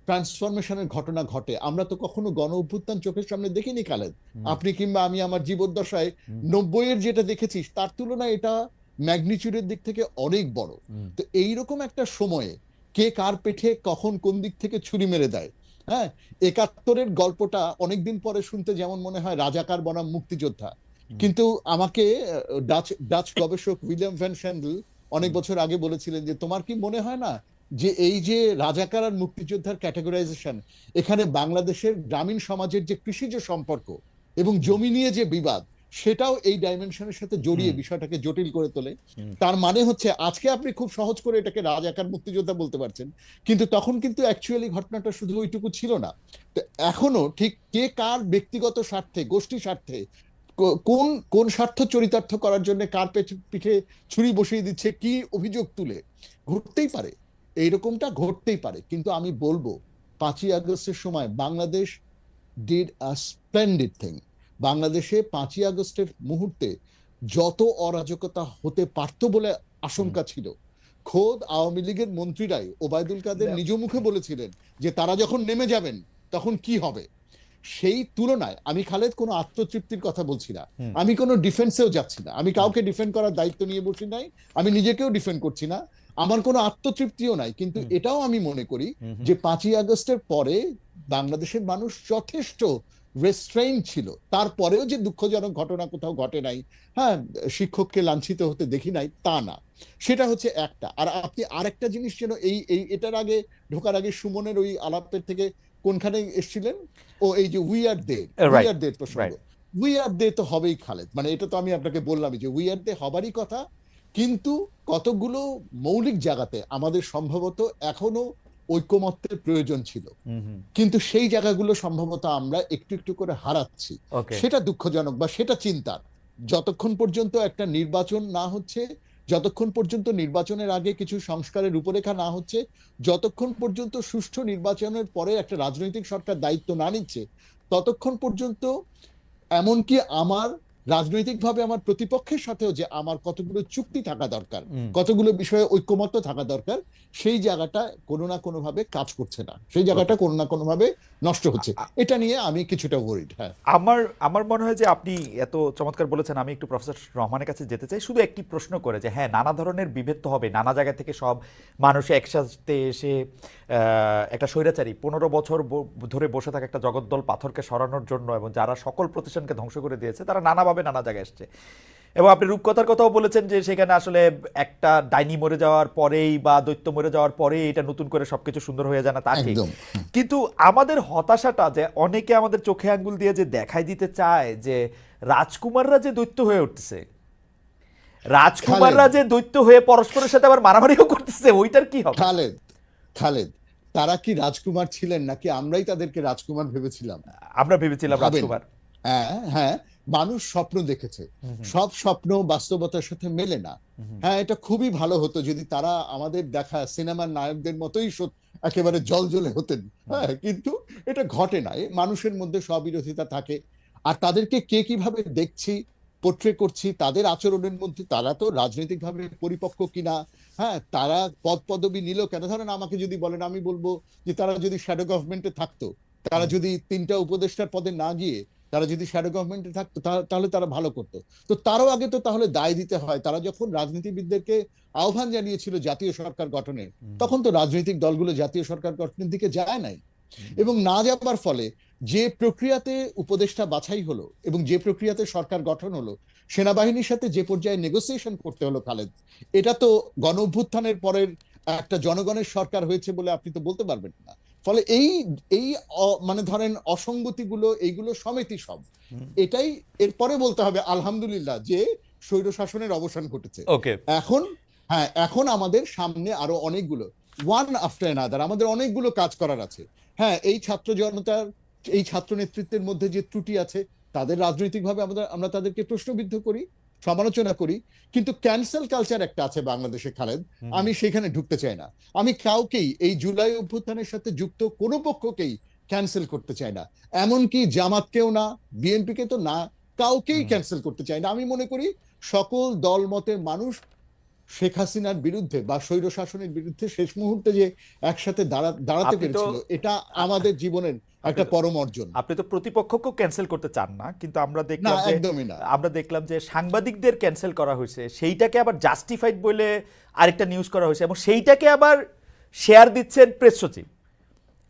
ট্রান্সফরমেশনের ঘটনা ঘটে, আমরা তো কখনো গণ অভ্যুত্থান চোখের সামনে দেখিনি, খালেদ। আপনি কিংবা আমি আমার জীবদ্দশায় 90-এর যেটা দেখেছি, তার তুলনায় এটা ম্যাগনিচিউডের দিক থেকে অনেক বড়। তো এইরকম একটা সময়ে কে কার পেটে কখন কোন দিক থেকে ছুরি মেরে দেয়, হ্যাঁ, 71-এর গল্পটা অনেকদিন পরে শুনতে যেমন মনে হয় রাজাকার বনাম মুক্তিযোদ্ধা, কিন্তু আমাকে ডাচ গবেষক উইলিয়াম ভ্যান স্যান্ডেল অনেক বছর আগে বলেছিলেন যে তোমার কি মনে হয় না যে এই যে রাজাকার আর মুক্তিযোদ্ধার ক্যাটেগরাইজেশন, এখানে বাংলাদেশের গ্রামীণ সমাজের যে কৃষিজ সম্পর্ক এবং জমি নিয়ে যে বিবাদ, সেটাও এই ডাইমেনশনের সাথে জড়িয়ে বিষয়টাকে জটিল করে তোলে। তার মানে হচ্ছে আজকে আপনি খুব সহজ করে এটাকে রাজাকার মুক্তিযোদ্ধা বলতে পারছেন, কিন্তু তখন কিন্তু অ্যাকচুয়ালি ঘটনাটা শুধু ওইটুকু ছিল না। তো এখনো ঠিক কে কার ব্যক্তিগত স্বার্থে, গোষ্ঠী স্বার্থে, কোন কোন স্বার্থ চরিতার্থ করার জন্য কার পিঠে ছুরি বসিয়ে দিচ্ছে, কি অভিযোগ তুলে, ঘটতেই পারে, এইরকমটা ঘটতেই পারে। কিন্তু আমি বলবো 5ই আগস্টের সময় Bangladesh did a splendid thing. বাংলাদেশে 5ই আগস্টের মুহূর্তে যত অরাজকতা হতে পারত বলে আশঙ্কা ছিল, খোদ আওয়ামী লীগের মন্ত্রীরাই, ওবায়দুল কাদের নিজ মুখে বলেছিলেন যে তারা যখন নেমে যাবেন তখন কি হবে। সেই তুলনায় আমি খালেদ কোনো আত্মতৃপ্তির কথা বলছি না, আমি কোনো ডিফেন্সেও যাচ্ছি না, আমি কাউকে ডিফেন্ড করার দায়িত্ব নিয়ে বসি নাই, আমি নিজেকেও ডিফেন্ড করছি না, আমার কোনো আত্মতৃপ্তিও নাই। কিন্তু এটাও আমি মনে করি যে 5ই আগস্টের পরে বাংলাদেশের মানুষ যথেষ্ট রেস্ট্রেইন ছিল, তারপরেও যে দুঃখজনক ঘটনা কোথাও ঘটে নাই, হ্যাঁ শিক্ষককে লাঞ্ছিত হতে দেখি নাই তা না, সেটা হচ্ছে একটা। আর আপনি আরেকটা জিনিস যেন এই এই এটার আগে ঢোকার আগে সুমনের ওই আলাপের থেকে কোনখানে এসেছিলেন, ও এই যে we are they, we are দে প্রসঙ্গ, উই আর দে তো হবেই খালেদ, মানে এটা তো আমি আপনাকে বললামই যে উই আর দে হবারই কথা। কিন্তু কতগুলো মৌলিক জায়গাতে আমাদের সম্ভবত এখনো ঐকমত্যের প্রয়োজন ছিল, কিন্তু সেই জায়গাগুলো সম্ভবত আমরা একটু একটু করে হারাচ্ছি। সেটা দুঃখজনক বা সেটা চিন্তার। যতক্ষণ পর্যন্ত একটা নির্বাচন না হচ্ছে, যতক্ষণ পর্যন্ত নির্বাচনের আগে কিছু সংস্কারের রূপরেখা না হচ্ছে, যতক্ষণ পর্যন্ত সুষ্ঠু নির্বাচনের পরে একটা রাজনৈতিক সরকার দায়িত্ব না নিচ্ছে, ততক্ষণ পর্যন্ত এমনকি আমার রাজনৈতিকভাবে আমার প্রতিপক্ষের সাথেও যে আমার কতগুলো চুক্তি থাকা দরকার, কতগুলো বিষয়ে ঐক্যমত্য থাকা দরকার, সেই জায়গাটা কোনো না কোনো ভাবে কাজ করছে না, সেই জায়গাটা কোনো না কোনো ভাবে নষ্ট হচ্ছে। এটা নিয়ে আমি কিছুটা ওয়ারিড। হ্যাঁ, আমার মনে হয় যে আপনি এত চমৎকার বলেছেন, আমি একটু প্রফেসর রহমানের কাছে যেতে চাই শুধু একটি প্রশ্ন করে যে হ্যাঁ, নানা ধরনের বিভেদ তো হবে, নানা জায়গা থেকে সব মানুষ একসাথে এসে একটা স্বৈরাচারী 15 বছর ধরে বসে থাকা একটা জগদ্দল পাথরকে সরানোর জন্য, এবং যারা সকল প্রতিষ্ঠানকে ধ্বংস করে দিয়েছে তারা নানাভাবে নানা জায়গায় এসছে। এবং আপনি রূপকথার কথাও বলেছেন যে সেখানে আসলে একটা ডাইনি মরে যাওয়ার পরেই বা দৈত্য মরে যাওয়ার পরেই এটা নতুন করে সবকিছু সুন্দর হয়ে যায় না, তা ঠিক। কিন্তু আমাদের হতাশাটা যে অনেকে আমাদের চোখে আঙ্গুল দিয়ে যে দেখাই দিতে চায় যে রাজকুমাররা যে দৈত্য হয়ে উঠতেছে, রাজকুমাররা যে দৈত্য হয়ে পরস্পরের সাথে আবার মারামারিও করতেছে, ওইটার কি হবে? খালেদ, তারা কি রাজকুমার ছিলেন নাকি আমরাই তাদেরকে রাজকুমার ভেবেছিলাম? আমরা ভেবেছিলাম রাজকুমার। হ্যাঁ হ্যাঁ, মানুষ স্বপ্ন দেখেছে, সব স্বপ্ন বাস্তবতার সাথে মেলে না। হ্যাঁ, এটা খুবই ভালো হতো যদি তারা আমাদের দেখা সিনেমার নায়কদের মতোই একেবারে জলজলে হতেন। হ্যাঁ, কিন্তু এটা ঘটে না। মানুষের মধ্যে স্ববিরোধিতা থাকে, আর তাদেরকে কে কিভাবে দেখছি, পোট্রে করছি, তাদের আচরণের মধ্যে তারা তো রাজনৈতিকভাবে পরিপক্ক কিনা, হ্যাঁ তারা পদ পদবি নিল কেন। ধরেন আমাকে যদি বলেন, আমি বলবো যে তারা যদি শ্যাডো গভর্নমেন্টে থাকতো, তারা যদি 3টা উপদেষ্টার পদে না গিয়ে তারা যদি শ্যাডো গভর্নমেন্টে থাকতো, তাহলে তারা ভালো করতো। তো তারও আগে তো তাহলে দায় দিতে হয়। তারা যখন রাজনীতিবিদদেরকে আহ্বান জানিয়েছিল জাতীয় সরকার গঠনের, তখন তো রাজনৈতিক দলগুলো জাতীয় সরকার গঠনের দিকে যায় নাই। এবং না যাবার ফলে যে প্রক্রিয়াতে উপদেষ্টা বাছাই হলো এবং যে প্রক্রিয়াতে সরকার গঠন হলো, সেনাবাহিনীর সাথে যে পর্যায়ে নেগোসিয়েশন করতে হলো খালেদ, এটা তো গণ অভ্যুত্থানের পরের একটা জনগণের সরকার হয়েছে বলে আপনি তো বলতে পারবেন না। ফলে এই এই মানে ধরেন অসঙ্গতিগুলো, এইগুলো সমেতই সব, এটাই এরপরে বলতে হবে আলহামদুলিল্লাহ যে স্বৈর শাসনের অবসান ঘটেছে। এখন হ্যাঁ, এখন আমাদের সামনে আরো অনেকগুলো ওয়ান আফটার অ্যানাদার আমাদের অনেকগুলো কাজ করার আছে। হ্যাঁ, এই ছাত্র জনতার, এই ছাত্র নেতৃত্বের মধ্যে যে ত্রুটি আছে, তাদের রাজনৈতিকভাবে আমরা তাদেরকে প্রশ্নবিদ্ধ করি, সমালোচনা করি, কিন্তু ক্যান্সেল কালচার একটা আছে বাংলাদেশে খালেদ, আমি সেখানে ঢুকতে চাই না। আমি কাউকেই এই জুলাই অভ্যুত্থানের সাথে যুক্ত কোনো পক্ষকেই ক্যান্সেল করতে চাই না, এমনকি জামাতকেও না, বিএনপিকে তো না, কাউকেই ক্যান্সেল করতে চাই না। আমি মনে করি সকল দল মতের মানুষ শেখ হাসিনার বিরুদ্ধে বা স্বৈর শাসনের বিরুদ্ধে শেষ মুহূর্তে যে একসাথে দাঁড়াতে পেরেছিল, এটা আমাদের জীবনের একটা পরম অর্জন। আপনি তো প্রতিপক্ষকেও ক্যান্সেল করতে চান না, কিন্তু আমরা দেখলাম যে সাংবাদিকদের ক্যান্সেল করা হয়েছে, সেইটাকে আবার জাস্টিফাইড বলে আরেকটা নিউজ করা হয়েছে, এবং সেইটাকে আবার শেয়ার দিচ্ছেন প্রেস সচিব।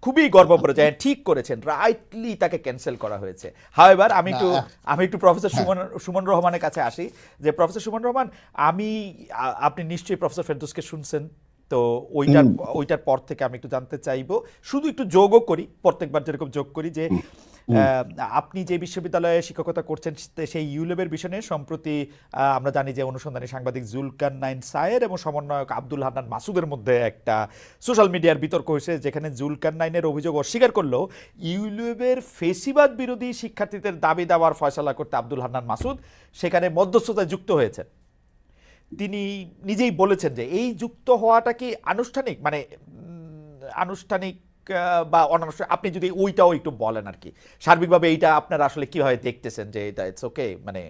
খুবই গর্ব করে যায়, ঠিক করেছেন, রাইটলি তাকে ক্যান্সেল করা হয়েছে। হাওয়েভার আমি একটু প্রফেসর সুমন রহমানের কাছে আসি, যে প্রফেসর সুমন রহমান, আপনি নিশ্চয়ই প্রফেসর ফেরদৌসকে শুনছেন, তো ওইটার পর থেকে আমি একটু জানতে চাইবো, শুধু একটু যোগও করি, প্রত্যেকবার যেরকম যোগ করি, যে আপনি যে বিশ্ববিদ্যালয়ে শিক্ষকতা করছেন সেই ইউলেবের বিষয়ে সম্প্রতি আমরা জানি যে অনুসন্ধানী সাংবাদিক জুলকারনাইন সায়ের এবং সমন্বয়ক আব্দুল হান্নান মাসুদের মধ্যে একটা সোশ্যাল মিডিয়ার বিতর্ক হয়েছে, যেখানে জুলকারনাইনের অভিযোগ অস্বীকার করলেও ইউলেবের ফেসিবাদ বিরোধী শিক্ষার্থীদের দাবি দাওয়ার ফয়সালা করতে আব্দুল হান্নান মাসুদ সেখানে মধ্যস্থতায় যুক্ত হয়েছেন। তিনি নিজেই বলেছেন যে এই যুক্ত হওয়াটা কি আনুষ্ঠানিক, মানে আনুষ্ঠানিক বা অনানুষ্ঠানিক, আপনি যদি ওইটাও একটু বলেন আর কি, সার্বিকভাবে এইটা আপনারা আসলে কিভাবে দেখতেছেন, যে এটা ইটস ওকে, মানে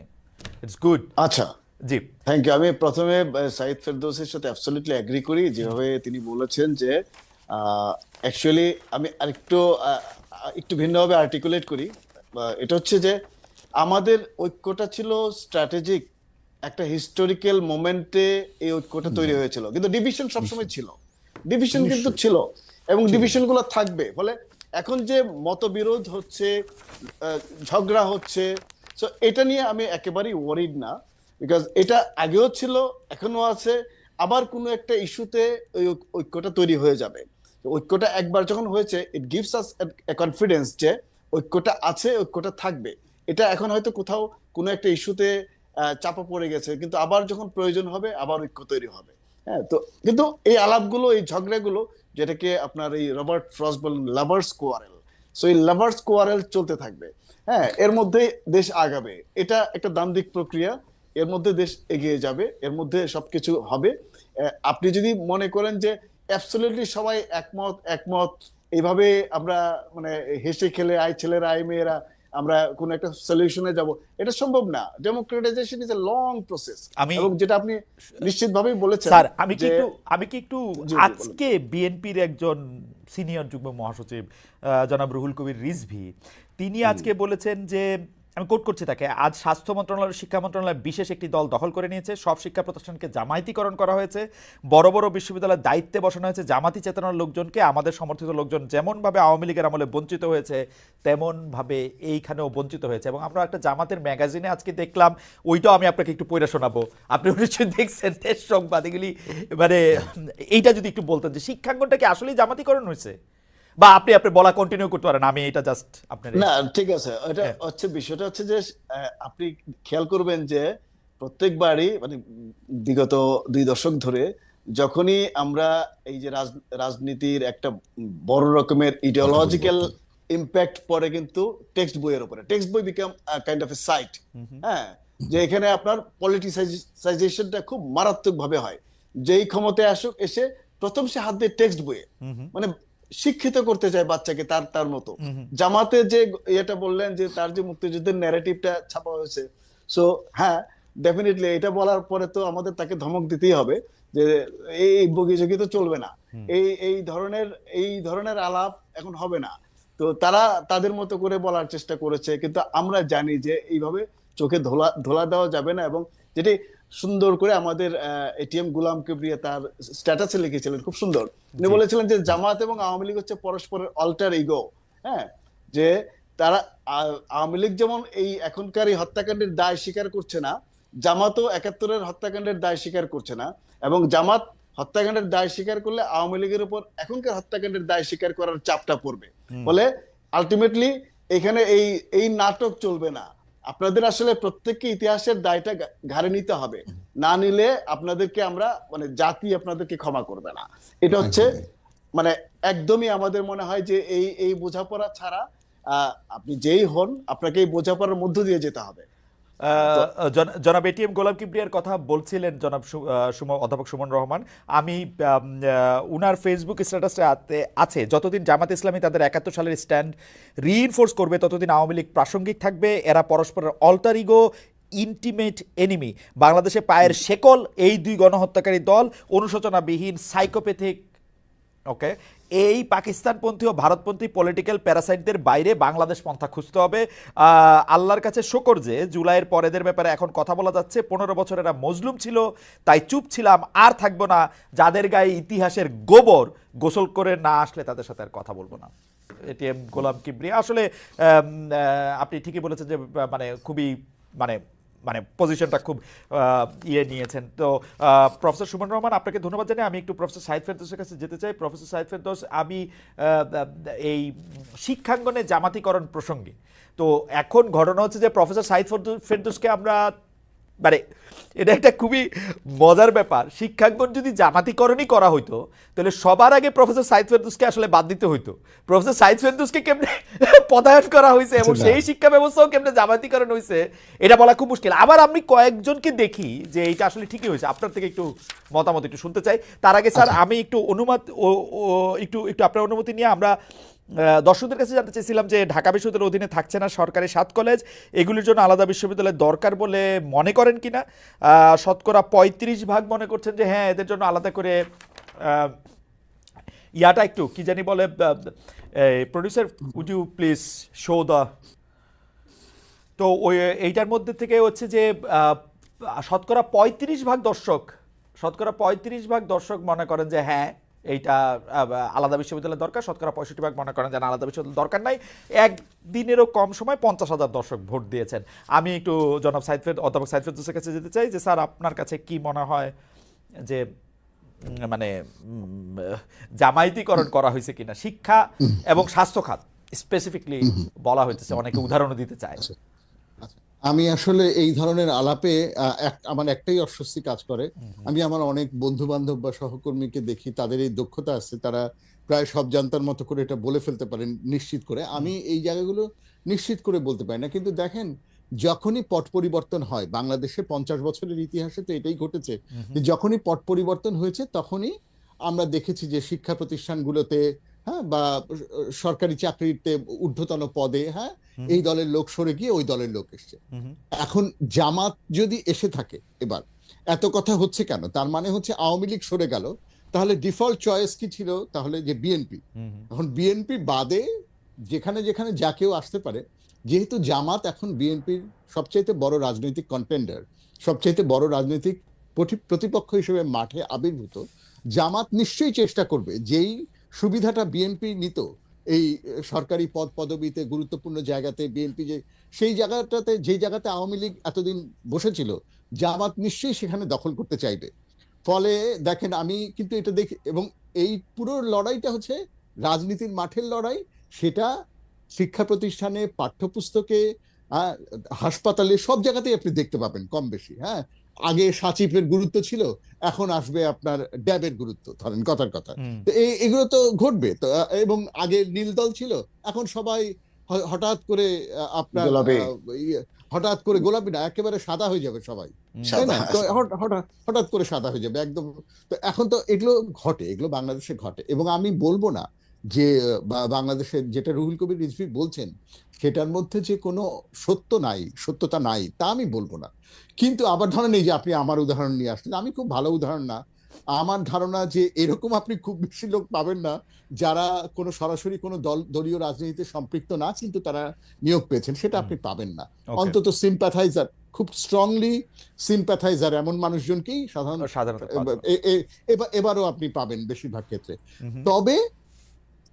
ইটস গুড। আচ্ছা, জি, থ্যাংক ইউ। আমি প্রথমে সাইদ ফেরদৌসের সাথে অ্যাবসলিউটলি এগ্রি করি, যেভাবে তিনি বলেছেন যে অ্যাকচুয়ালি আমি আরেকটু একটু ভিন্নভাবে আর্টিকুলেট করি। এটা হচ্ছে যে আমাদের ঐক্যটা ছিল স্ট্র্যাটেজিক, একটা হিস্টোরিক্যাল মোমেন্টে এই ঐক্যটা তৈরি হয়েছিল, কিন্তু ডিভিশন সবসময় ছিল, ডিভিশন কিন্তু ছিল এবং ডিভিশন গুলো থাকবে। ফলে এখন যে মতবিরোধ হচ্ছে, ঝগড়া হচ্ছে, সো এটা নিয়ে আমি একেবারেই ওয়ারিড না, বিকজ এটা আগেও ছিল, এখনো আছে, আবার কোনো একটা ইস্যুতে ওই ঐক্যটা তৈরি হয়ে যাবে। তো ঐক্যটা একবার যখন হয়েছে, it gives us A confidence যে ঐক্যটা আছে, ঐক্যটা থাকবে। এটা এখন হয়তো কোথাও কোনো একটা ইস্যুতে চাপা পড়ে গেছে, কিন্তু আবার যখন প্রয়োজন হবে আবার ঐক্য তৈরি হবে। হ্যাঁ, তো কিন্তু এই আলাপগুলো, এই ঝগড়াগুলো, যেটাকে আপনার এই রবার্ট ফ্রস্ট বলেন লাভার্স কোয়ারেল, সো এই লাভার্স কোয়ারেল চলতে থাকবে। হ্যাঁ, এর মধ্যে দেশ আগাবে, এটা একটা দ্বান্দ্বিক প্রক্রিয়া, এর মধ্যে দেশ এগিয়ে যাবে, এর মধ্যে সবকিছু হবে। আপনি যদি মনে করেন যে অ্যাবসলিউটলি সবাই একমত একমত এইভাবে আমরা মানে হেসে খেলে আই ছেলেরা আই মেয়েরা আমরা কোন একটা সলিউশনে যাব, এটা সম্ভব না। Democratisation is a long process, এবং যেটা আপনি নিশ্চিতভাবেই বলেছেন। স্যার, আমি কি একটু জি, আজকে বিএনপির একজন সিনিয়র যুগ্ম মহাসচিব জনাব রুহুল কবির রিজভী, তিনি আজকে বলেছেন যে, আমি কোট করছি তাকে, আজ স্বাস্থ্য মন্ত্রণালয়, শিক্ষা মন্ত্রণালয় বিশেষ একটি দল দখল করে নিয়েছে, সব শিক্ষা প্রতিষ্ঠানকে জামায়াতিকরণ করা হয়েছে, বড় বড় বিশ্ববিদ্যালয়ের দায়িত্বে বসানো হয়েছে জামাতি চেতনার লোকজনকে, আমাদের সমর্থিত লোকজন যেমনভাবে আওয়ামী লীগের আমলে বঞ্চিত হয়েছে তেমনভাবে এইখানেও বঞ্চিত হয়েছে। এবং আমরা একটা জামাতের ম্যাগাজিনে আজকে দেখলাম, ওইটাও আমি আপনাকে একটু পড়ে শোনাবো, আপনি নিশ্চয়ই দেখছেন, দেশ সংবাদ, এগুলি মানে এইটা যদি একটু বলতেন যে শিক্ষাঙ্গনটা কি আসলেই জামাতিকরণ হয়েছে, বা আপনি বলা কন্টিনিউ করতে পারেন, আমি এটা জাস্ট আপনার। না, ঠিক আছে, এটা হচ্ছে বিষয়টা হচ্ছে যে আপনি খেয়াল করবেন যে প্রত্যেকবারই মানে বিগত 2 দশক ধরে যখনই আমরা এই যে রাজনীতির একটা বড় রকমের ইডিওলজিক্যাল ইম্প্যাক্ট পড়ে, কিন্তু টেক্সট বইয়ের উপরে, টেক্সট বই become kind of a site. হ্যাঁ, যে এখানে আপনার পলিটিসাইজেশনটা খুব মারাত্মক ভাবে হয়। যেই ক্ষমতায় আসুক, এসে প্রথম সে হাত দিয়ে টেক্সট বইয়ে মানে শিক্ষিত করতে চায় বাচ্চাকে তার তার মতো। জামাতে যে এটা বললেন যে তার যে মুক্তিযুদ্ধের ন্যারেটিভটা ছাপা হয়েছে, সো হ্যাঁ, ডেফিনেটলি এটা বলার পরে তো আমাদের তাকে ধমক দিতেই হবে যে এই বগিযোগী তো চলবে না, এই ধরনের আলাপ এখন হবে না। তো তারা তাদের মতো করে বলার চেষ্টা করেছে, কিন্তু আমরা জানি যে এইভাবে চোখে ধোলা দেওয়া যাবে না। এবং যেটি সুন্দর করে আমাদের এটিএম গুলাম কিবরিয়া তার স্ট্যাটাসে লিখেছিলেন, খুব সুন্দর। উনি বলেছিলেন যে জামাত এবং আওয়ামী লীগ হচ্ছে পরস্পরের অল্টার ইগো। হ্যাঁ, যে তারা আওয়ামী লীগ যেমন এই এখনকার এই হত্যাকাণ্ডের দায় স্বীকার করছে না, জামাতও 71-এর হত্যাকাণ্ডের দায় স্বীকার করছে না, এবং জামাত হত্যাকাণ্ডের দায় স্বীকার করলে আওয়ামী লীগের উপর এখনকার হত্যাকাণ্ডের দায় স্বীকার করার চাপটা পড়বে। ফলে আলটিমেটলি এখানে এই নাটক চলবে না। আপনাদের আসলে প্রত্যেককে ইতিহাসের দায়টা ঘাড়ে নিতে হবে, না নিলে আপনাদেরকে আমরা মানে জাতি আপনাদেরকে ক্ষমা করবে না। এটা হচ্ছে মানে একদমই আমাদের মনে হয় যে এই বোঝাপড়া ছাড়া আপনি যেই হন, আপনাকে এই বোঝাপড়ার মধ্য দিয়ে যেতে হবে। জনাব এটিএম গোলাম কিবরিয়ার কথা বলছিলেন জনাব অধ্যাপক সুমন রহমান, আমি উনার ফেসবুক স্ট্যাটাসে আছে, যতদিন জামাত ইসলামী তাদের 71 সালের স্ট্যান্ড রিইনফোর্স করবে ততদিন আওয়ামী লীগ প্রাসঙ্গিক থাকবে, এরা পরস্পরের অল্টার ইগো, ইন্টিমেট এনিমি, বাংলাদেশে পায়ের শেকল এই দুই গণহত্যাকারী দল, অনুশোচনাবিহীন সাইকোপ্যাথিক। ওকে, এই পাকিস্তানপন্থী ও ভারতপন্থী পলিটিক্যাল প্যারাসাইটদের বাইরে বাংলাদেশ পন্থা খুঁজতে হবে। আল্লাহর কাছে শকর যে জুলাইয়ের পরেদের ব্যাপারে এখন কথা বলা যাচ্ছে। 15 বছর এরা মজলুম ছিল, তাই চুপ ছিলাম, আর থাকবো না। যাদের গায়ে ইতিহাসের গোবর, গোসল করে না আসলে তাদের সাথে আর কথা বলবো না। এটিএম গোলাম কিবরিয়া। আসলে আপনি ঠিকই বলেছেন যে মানে খুবই মানে মানে পজিশনটা খুব নিয়েছেন। তো প্রফেসর সুমন রহমান, আপনাকে ধন্যবাদ জানাই। আমি একটু প্রফেসর সাইদ ফেরদৌসের কাছে যেতে চাই। প্রফেসর সাইদ ফেরদৌস, আমি এই শিক্ষাঙ্গনে জামাতিকরণ প্রসঙ্গে, তো এখন ঘটনা হচ্ছে যে প্রফেসর সাইদ ফেরদৌসকে আমরা মানে এটা একটা খুবই মজার ব্যাপার। শিক্ষাঙ্গন যদি জামাতিকরণই করা হইতো তাহলে সবার আগে প্রফেসর সাইদ ফেরদৌসকে আসলে বাদ দিতে হইতো। প্রফেসর সাইদ ফেরদৌসকে কেমনে পদায়ন করা হয়েছে এবং সেই শিক্ষা ব্যবস্থাও কেমনে জামাতিকরণ হয়েছে এটা বলা খুব মুশকিল। আবার আমি কয়েকজনকে দেখি যে এটা আসলে ঠিকই হয়েছে। আপনার থেকে একটু মতামত একটু শুনতে চাই। তার আগে স্যার আমি একটু একটু আপনার অনুমতি নিয়ে আমরা দর্শকদের কাছে জানতে চাইছিলাম যে ঢাকা বিশ্ববিদ্যালয়ের অধীনে থাকছে না সরকারি 7 কলেজ, এগুলির জন্য আলাদা বিশ্ববিদ্যালয় দরকার বলে মনে করেন কিনা? শতকরা 35% মনে করছেন যে হ্যাঁ এদের জন্য আলাদা করে ইয়াটা একটু কি জানি বলে, producer would you please show the, তো ওই এইটার মধ্যে থেকে হচ্ছে যে শতকরা 35% দর্শক মনে করেন যে হ্যাঁ এইটা আলাদা বিশ্ববিদ্যালয় দরকার, শতকরা 65% মনে করেন যে আলাদা বিশ্ববিদ্যালয় দরকার নাই। একদিনেরও কম সময় 50,000 দর্শক ভোট দিয়েছেন। আমি একটু জনাব অধ্যাপক সাইদ ফেরদৌসের কাছে যেতে চাই যে স্যার আপনার কাছে কি মনে হয় যে মানে জামায়াতিকরণ করা হয়েছে কিনা শিক্ষা এবং স্বাস্থ্য খাত স্পেসিফিকলি বলা হইতেছে, অনেকে উদাহরণও দিতে চায়। আমি আসলে এই ধরনের আলাপে আমার একটাই অস্বস্তি কাজ করে। আমি আমার অনেক বন্ধু বান্ধব বা সহকর্মীকে দেখি, তাদের এই দক্ষতা আছে, তারা প্রায় সব জানতার মতো করে এটা বলে ফেলতে পারেন নিশ্চিত করে। আমি এই জায়গাগুলো নিশ্চিত করে বলতে পারি না। কিন্তু দেখেন, যখনই পট পরিবর্তন হয়, বাংলাদেশে 50 বছরের ইতিহাসে তো এটাই ঘটেছে যে যখনই পট পরিবর্তন হয়েছে তখনই আমরা দেখেছি যে শিক্ষা প্রতিষ্ঠানগুলোতে, হ্যাঁ, বা সরকারি চাকরিতে ঊর্ধ্বতন পদে, হ্যাঁ, এই দলের লোক সরে গিয়ে ওই দলের লোক এসছে। এখন জামাত যদি এসে থাকে, এবার এত কথা হচ্ছে কেন? তার মানে হচ্ছে আওয়ামী লীগ সরে গেল, তাহলে ডিফল্ট চয়েস কি ছিল? তাহলে যে বিএনপি। এখন বিএনপি বাদে যেখানে যেখানে যা কেউ আসতে পারে, যেহেতু জামাত এখন বিএনপির সবচাইতে বড় রাজনৈতিক কন্টেন্ডার, সবচাইতে বড় রাজনৈতিক প্রতিপক্ষ হিসেবে মাঠে আবির্ভূত, জামাত নিশ্চয়ই চেষ্টা করবে যেই সুবিধাটা বিএনপি নিত এই সরকারি পদ পদবিতে গুরুত্বপূর্ণ জায়গাতে, বিএনপি যে সেই জায়গাটাতে, যেই জায়গাতে আওয়ামী লীগ এতদিন বসেছিল, জামাত নিশ্চয়ই সেখানে দখল করতে চাইবে। ফলে দেখেন, আমি কিন্তু এটা দেখি, এবং এই পুরো লড়াইটা হচ্ছে রাজনীতির মাঠের লড়াই। সেটা শিক্ষা প্রতিষ্ঠানে, পাঠ্যপুস্তকে, হাসপাতালে, সব জায়গাতেই আপনি দেখতে পাবেন কম বেশি। হ্যাঁ, আগে সাচিপের গুরুত্ব ছিল, এখন আসবে আপনার ড্যাবের গুরুত্ব, ধরেন কথার কথা। তো এগুলো তো ঘটবে তো। এবং আগে নীল দল ছিল, এখন সবাই হঠাৎ করে আপনার হঠাৎ করে গোলাপি না, একেবারে সাদা হয়ে যাবে সবাই, তাই না? তো হঠাৎ করে সাদা হয়ে যাবে একদম। তো এখন তো এগুলো ঘটে, এগুলো বাংলাদেশে ঘটে। এবং আমি বলবো না যে বাংলাদেশের যেটা রুহুল কবির রিজভী বলছেন সেটার মধ্যে যে কোনো সত্যতা নাই, তা আমি বলবো না। কিন্তু আবার ধরেন, এই যে আপনি আমার উদাহরণ নিয়ে আসলেন, আমি খুব ভালো উদাহরণ না। আমার ধারণা যে এরকম আপনি খুব বেশি লোক পাবেন না যারা কোনো সরাসরি কোনো দলীয় রাজনীতিতে সম্পৃক্ত না, কিন্তু তারা নিয়োগ পেয়েছেন, সেটা আপনি পাবেন না। অন্তত সিম্প্যাথাইজার, খুব স্ট্রংলি সিম্প্যাথাইজার এমন মানুষজনকেই সাধারণত এবারও আপনি পাবেন বেশিরভাগ ক্ষেত্রে। তবে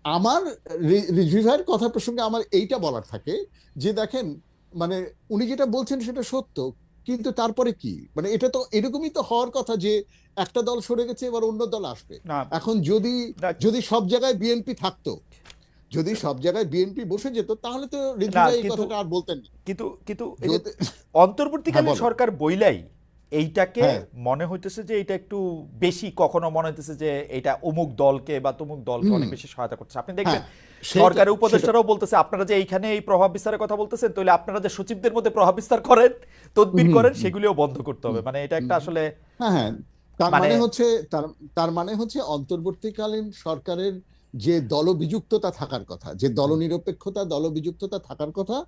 আমার রিজভী ভাইয়ের কথা প্রসঙ্গে আমার এইটা বলার থাকে যে দেখেন, মানে উনি যেটা বলছেন সেটা সত্য, কিন্তু তারপরে কি, মানে এটা তো এরকমই তো হওয়ার কথা যে একটা দল সরে গেছে, এবার অন্য দল আসবে। এখন যদি সব জায়গায় বিএনপি থাকতো, যদি সব জায়গায় বিএনপি বসে যেত, তাহলে তো রিজভী ভাই এই কথাটা আর বলতেন না। কিন্তু অন্তর্বর্তীকালীন সরকার বইলাই এইটাকে মনে হইতেছে যে এটা একটু বেশি, কখনো মনে হইতেছে যে এটা অমুক দলকে বা তমুক দলকে অনেক বেশি সহায়তা করছে। আপনি দেখবেন সরকারের উপদেষ্টারাও বলতেছে আপনারা যে এইখানে এই প্রভাব বিস্তারের কথা বলতেছেন, তাহলে আপনারা যে সচিবদের মধ্যে প্রভাব বিস্তার করেন, তদবির করেন, সেগুলিও বন্ধ করতে হবে। মানে এটা একটা আসলে তার মানে হচ্ছে অন্তর্বর্তীকালীন সরকারের যে দলবিযুক্ততা থাকার কথা, যে দলনিরপেক্ষতা, দলবিযুক্ততা থাকার কথা,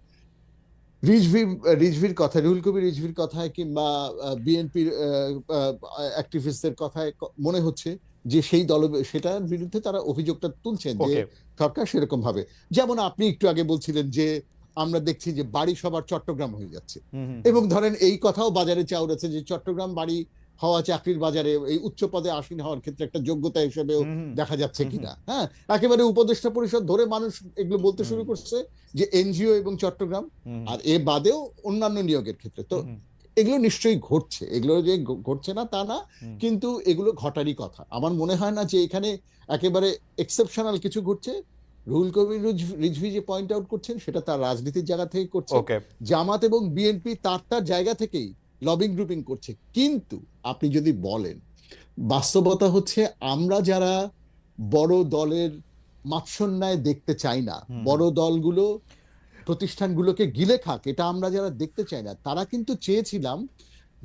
রিজভির কথা, রুহুল কবির রিজভির কথায় কিংবা বিএনপির অ্যাক্টিভিস্টদের কথায় মনে হচ্ছে যে সেই দল সেটার বিরুদ্ধে তারা অভিযোগটা তুলছেন যে ওকে। সরকার সেরকম ভাবে, যেমন আপনি একটু আগে বলছিলেন যে আমরা দেখছি যে বাড়ি সবার চট্টগ্রাম হয়ে যাচ্ছে, এবং ধরেন এই কথাও বাজারে চাউরেছে যে চট্টগ্রাম বাড়ি হওয়া চাকরির বাজারে এই উচ্চ পদে আসীন হওয়ার ক্ষেত্রে একটা যোগ্যতা হিসেবেও দেখা যাচ্ছে কিনা। হ্যাঁ, একেবারে উপদেষ্টা পরিষদ ধরে মানুষ এগুলো বলতে শুরু করছে যে এনজিও এবং চট্টগ্রাম, আর এ বাদেও অন্যান্য নিয়োগের ক্ষেত্রে। তো এগুলো নিশ্চয়ই ঘটছে, এগুলো যে ঘটছে না তা না, কিন্তু এগুলো ঘটারই কথা। আমার মনে হয় না যে এখানে একেবারে এক্সেপশনাল কিছু ঘটছে। রুহুল কবির রিজভী যে পয়েন্ট আউট করছেন সেটা তার রাজনীতির জায়গা থেকে করছে, ওকে। জামাত এবং বিএনপি তার জায়গা থেকেই লবিং গ্রুপিং করছে। কিন্তু আপনি যদি বলেন, বাস্তবতা হচ্ছে আমরা যারা বড় দলের মাৎসন্যায় দেখতে চাই না, বড় দলগুলো প্রতিষ্ঠানগুলোকে গিলে খাক, এটা আমরা যারা দেখতে চাই না, তারা কিন্তু চেয়েছিলাম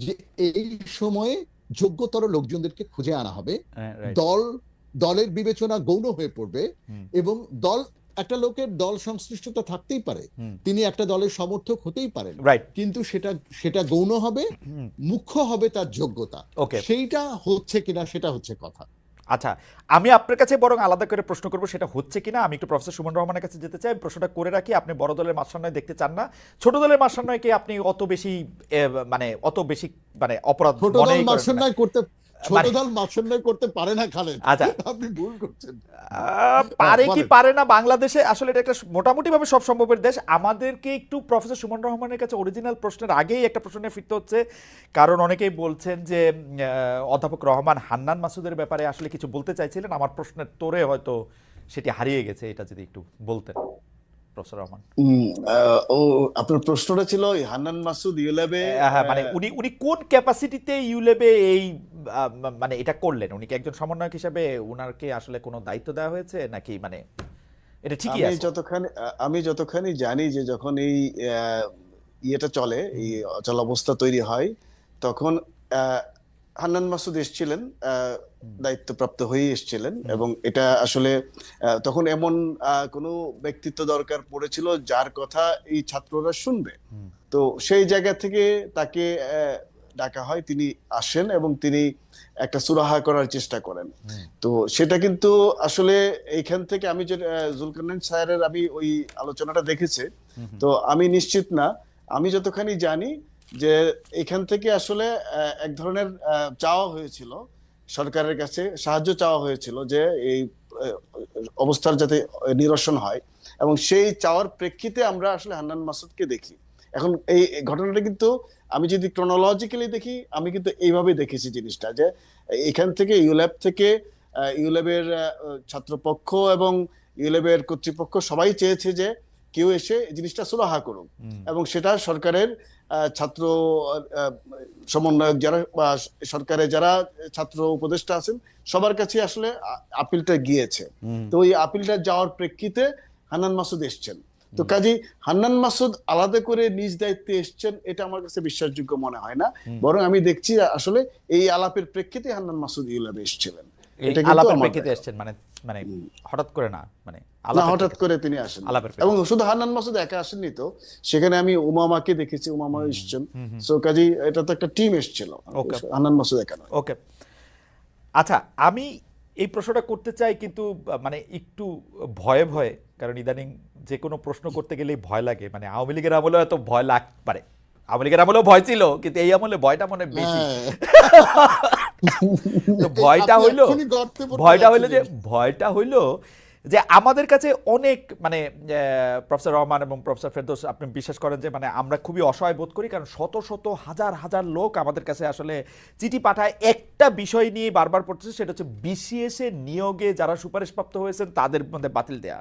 যে এই সময়ে যোগ্যতর লোকজনদেরকে খুঁজে আনা হবে। দলের বিবেচনা গৌণ হয়ে পড়বে, এবং একটা লোকের দল সংশ্লিষ্টতা থাকতেই পারে, তিনি একটা দলের সমর্থক হতেই পারেন, কিন্তু সেটা গৌণ হবে, মুখ্য হবে তার যোগ্যতা। সেইটা হচ্ছে কিনা সেটা হচ্ছে কথা। আচ্ছা, আমি আপনার কাছে বরং আলাদা করে প্রশ্ন করবো সেটা হচ্ছে কিনা। আমি একটু প্রফেসর সুমন রহমানের কাছে যেতে চাই, প্রশ্নটা করে রাখি। আপনি বড় দলের মাৎসন্যায় দেখতে চান না, ছোট দলের মাৎসন্যায়কে আপনি অত বেশি মানে অপরাধ ছোট দল মাৎসন্যায় করতে পারে না খালেদ, আপনি ভুল করছেন। পারে কি পারে না, বাংলাদেশে আসলে এটা একটা মোটামুটি ভাবে সব সম্ভবের দেশ। আমাদেরকে একটু প্রফেসর সুমন রহমানের কাছে অরিজিনাল প্রশ্নের আগেই একটা প্রশ্ন নিয়ে ফিরতে হচ্ছে, কারণ অনেকেই বলছেন যে অধ্যাপক রহমান হান্নান মাসুদের ব্যাপারে আসলে কিছু বলতে চাইছিলেন, আমার প্রশ্নের তোরে হয়তো সেটি হারিয়ে গেছে, এটা যদি একটু বলতেন প্রফেসর রহমান। আপনার প্রশ্নটা ছিল হান্নান মাসুদ ইউল্যাবে, মানে উনি কোন ক্যাপাসিটিতে ইউল্যাবে এই মানে এটা করলেন? উনি কি একজন সমন্বয়ক হিসেবে উনারকে আসলে কোনো দায়িত্ব দেওয়া হয়েছে নাকি, মানে এটা ঠিকই আছে? আমি যতখানি জানি যে যখন এই ইয়েটা চলে, এই অচল অবস্থা তৈরি হয়, তখন হান্নান মাসুদ এসেছিলেন, দায়িত্বপ্রাপ্ত হয়ে এসেছিলেন, এবং এটা আসলে তখন এমন কোনো ব্যক্তিত্ব দরকার পড়েছিল যার কথা এই ছাত্ররা শুনবে। তো সেই জায়গা থেকে তাকে ডাকা হয়, তিনি আসেন এবং তিনি একটা সুরাহা করার চেষ্টা করেন। তো সেটা কিন্তু আসলে এইখান থেকে আমি যে জুলকারনাইন স্যারের আমি ওই আলোচনাটা দেখেছি, তো আমি নিশ্চিত না। আমি যতখানি জানি যে এখান থেকে আসলে এক ধরনের চাওয়া হয়েছিল, সরকারের কাছে সাহায্য চাওয়া হয়েছিল যে এই অবস্থার যাতে নিরসন হয়, এবং সেই চাওয়ার প্রেক্ষিতে আমরা আসলে হান্নান মাসুদকে দেখি। এখন এই ঘটনাটা কিন্তু আমি যদি ক্রোনোলজিক্যালি দেখি, আমি কিন্তু এইভাবে দেখেছি জিনিসটা, যে এখান থেকে ইউল্যাবের ছাত্রপক্ষ এবং ইউল্যাবের কর্তৃপক্ষ সবাই চেয়েছে যে কেউ এসে জিনিসটা সুরাহা করুক, এবং সেটা সরকারের ছাত্র সমন্বয়ক যারা বা সরকারের যারা ছাত্র উপদেষ্টা আছেন সবার কাছে আসলে আপিলটা গিয়েছে। তো ওই আপিলটা যাওয়ার প্রেক্ষিতে হান্নান মাসুদ এসছেন। তো কাজী হান্নান মাসুদ আলাদা করে নিজ দায়িত্বে এসছেন, এটা আমার কাছে বিশ্বাসযোগ্য মনে হয় না। বরং আমি দেখছি আসলে এই আলাপের প্রেক্ষিতে হান্নান মাসুদ ইউল্যাবে এসেছিলেন। আলাপের প্রেক্ষিতে এসেছেন, মানে হঠাৎ করে না, মানে হঠাৎ করে তিনি আসেন, এবং শুধু হান্নান মাসুদ একা আসেননি, তো সেখানে আমি উমামাকে দেখেছি, উমামা এসেছেন। সো কাজী এটা তো একটা টিম এসেছিল, হান্নান মাসুদ একা নয়। ওকে, আচ্ছা, আমি এই প্রশ্নটা করতে চাই কিন্তু মানে একটু ভয়ে ভয়ে, কারণ ইদানিং যে কোনো প্রশ্ন করতে গেলেই ভয় লাগে। মানে আওয়ামী লীগের আমলে এত ভয় লাগতে পারে, আওয়ামী লীগের আমলেও ভয় ছিল, কিন্তু এই আমলে ভয়টা মনে বেশি। তো ভয়টা হইলো যে আমাদের কাছে অনেক, মানে প্রফেসর রহমান এবং প্রফেসর ফেরদৌস, আপনি বিশ্বাস করেন যে মানে আমরা খুবই অসহায় বোধ করি, কারণ শত শত হাজার হাজার লোক আমাদের কাছে আসলে চিঠি পাঠায় একটা বিষয় নিয়ে বারবার পড়তেছে, সেটা হচ্ছে বিসিএস এ নিয়োগে যারা সুপারিশপ্রাপ্ত হয়েছেন তাদের মধ্যে বাতিল দেয়া,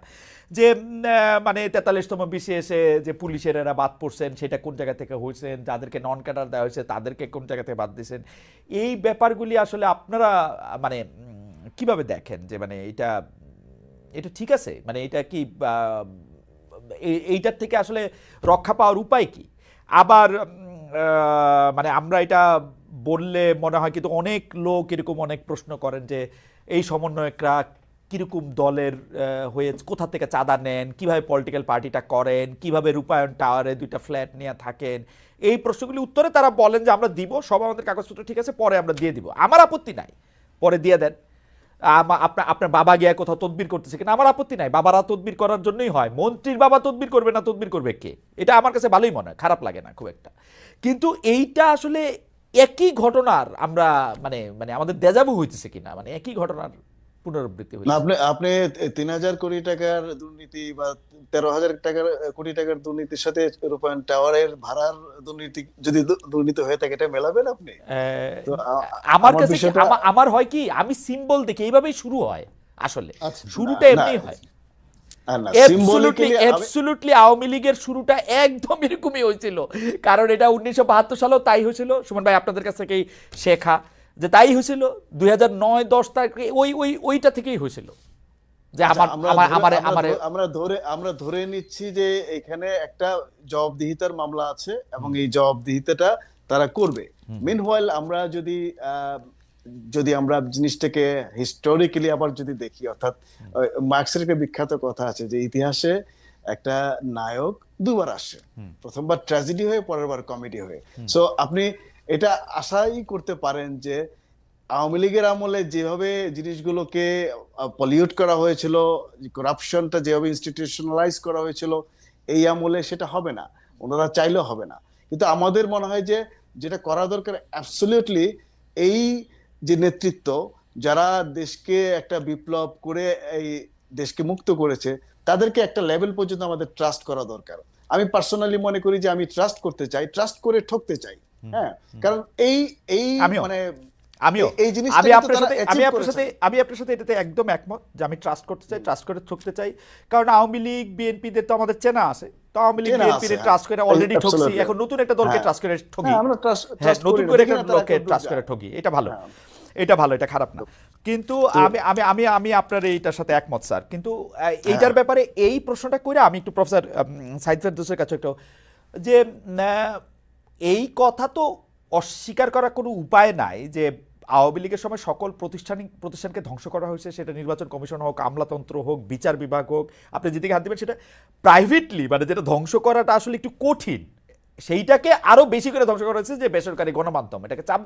যে মানে 43তম বিসিএস এ যে পুলিশের এরা বাদ পড়ছেন সেটা কোন জায়গা থেকে হয়েছেন, যাদেরকে নন ক্যাডার দেওয়া হয়েছে তাদেরকে কোন জায়গা থেকে বাদ দিয়েছেন। এই ব্যাপারগুলি আসলে আপনারা মানে কিভাবে দেখেন, যে মানে এটা ঠিক আছে, মানে এটা কি এইটার থেকে আসলে রক্ষা পাওয়ার উপায় কি? আবার মানে আমরা এটা বললে মনে হয় কিন্তু অনেক লোক এরকম অনেক প্রশ্ন করেন যে এই সমন্বয়করা কিরকম দলের হয়ে কোথা থেকে চাঁদা নেন, কিভাবে পলিটিক্যাল পার্টিটা করেন, কিভাবে রূপায়ণ টাওয়ারে 2টা ফ্ল্যাট নিয়ে থাকেন। এই প্রশ্নগুলি উত্তরে তারা বলেন যে আমরা দিব, সব আমাদের কাগজপত্র ঠিক আছে, পরে আমরা দিয়ে দিব, আমার আপত্তি নাই, পরে দিয়ে দেন। আপনার আপনার বাবা গিয়ে কোথাও তদবির করতেছে কিনা, আমার আপত্তি নাই, বাবারা তদবির করার জন্যই হয়, মন্ত্রীর বাবা তদবির করবে না, তদবির করবে কে? এটা আমার কাছে ভালোই মনে হয়, খারাপ লাগে না খুব একটা। কিন্তু এইটা আসলে একই ঘটনার আমরা মানে মানে আমাদের দেজাভু হইতেছে কিনা, মানে একই ঘটনার পুনরাবৃত্তি না, হইতেছে। আপনি 3,000 কোটি টাকার দুর্নীতি বা 13,000 কোটি টাকার দুর্নীতির সাথে রূপায়ণ টাওয়ারের ভাড়ার দুর্নীতি যদি দুর্নীতি হয়ে থাকে, এটা মেলাবেন আপনি? তো আমার আমার কাছে বিষয়টা আমার হয় কি, আমি সিম্বল দেখি এইভাবেই শুরু হয় আসলে, আচ্ছা, শুরুটা না, এমনি হয়। না, অ্যাবসলিউটলি সিম্বলিক্যালি অ্যাবসলিউটলি আওয়ামী লীগের শুরুটা একদম এরকমই হয়েছিল, কারণ এটা 1972 সালেও তাই হয়েছিল। সুমন ভাই আপনাদের কাছ থেকেই শেখা যে তাই হয়েছিল, 2009-10 তারিখে ওইটা থেকেই হয়েছিল যে আচ্ছা, আমার আমরা ধরে নিচ্ছি যে এখানে একটা জবাবদিহিতার মামলা আছে এবং এই জবাবদিহিতাটা তারা করবে। মিনহোয়াইল আমরা যদি আমরা জিনিসটাকে হিস্টোরিক্যালি আবার যদি দেখি, অর্থাৎ মার্কসের একটা বিখ্যাত কথা আছে যে ইতিহাসে একটা নায়ক দুবার আসে, প্রথমবার ট্র্যাজেডি হয়ে, পরের বার কমেডি হয়ে। সো আপনি এটা আশাই করতে পারেন যে আওয়ামী লীগের আমলে যেভাবে জিনিসগুলোকে পলিউট করা হয়েছিল, করাপশনটা যেভাবে ইনস্টিটিউশনালাইজ করা হয়েছিল, এই আমলে সেটা হবে না, ওনারা চাইলেও হবে না। কিন্তু আমাদের মনে হয় যে যেটা করা দরকার অ্যাবসলিউটলি, এই যে নেতৃত্ব যারা দেশকে একটা বিপ্লব করে এই দেশকে মুক্ত করেছে, তাদেরকে একটা লেভেল পর্যন্ত আমাদের ট্রাস্ট করা দরকার। আমি পার্সোনালি মনে করি যে আমি ট্রাস্ট করতে চাই, ট্রাস্ট করে ঠকতে চাই। হ্যাঁ, কারণ এই এই আমিও মানে আমিও এই জিনিসটা আমি কিন্তু আপনার তারা সাথে অ্যাচিভ করেছে। আমি আপনার সাথে এটাতে একদম একমত যে আমি ট্রাস্ট করতে চাই, ট্রাস্ট করে ঠকতে চাই। কারণ আওয়ামী লীগ বিএনপিদের তো আমাদের চেনা আছে, তো আওয়ামী লীগ চেনা বিএনপি আছে, ট্রাস্ট করে অলরেডি ঠকছি, absolutely। এখন নতুন একটা দলকে হ্যাঁ, ট্রাস্ট করে ঠকি। হ্যাঁ, আমরা হ্যাঁ, ট্রাস্ট নতুন করি না, করে দেখি একটা না তারা লোককে কতদূর ট্রাস্ট করে যায়। ঠকি, এটা ভালো, হ্যাঁ। এটা ভালো, এটা খারাপ না। কিন্তু তো আমি আমি আমি আমি আপনার এইটার সাথে একমত স্যার। কিন্তু এইটার ব্যাপারে এই প্রশ্নটা করে আমি একটু প্রফেসর সাইদ ফেরদৌসের কাছে একটু, যে এই কথা তো অস্বীকার করার কোনো উপায় নাই যে আওয়ামী লীগের সময় সকল প্রতিষ্ঠানকে ধ্বংস করা হয়েছে, সেটা নির্বাচন কমিশন হোক, আমলাতন্ত্র হোক, বিচার বিভাগ হোক, আপনি যেদিকে হাত দিবেন সেটা প্রাইভেটলি, মানে যেটা ধ্বংস করাটা আসলে একটু কঠিন, সেইটাকে আরো বেশি করে ধ্বংস করা হয়েছে যে বেসরকারি গণমাধ্যম, এটাকে চাপ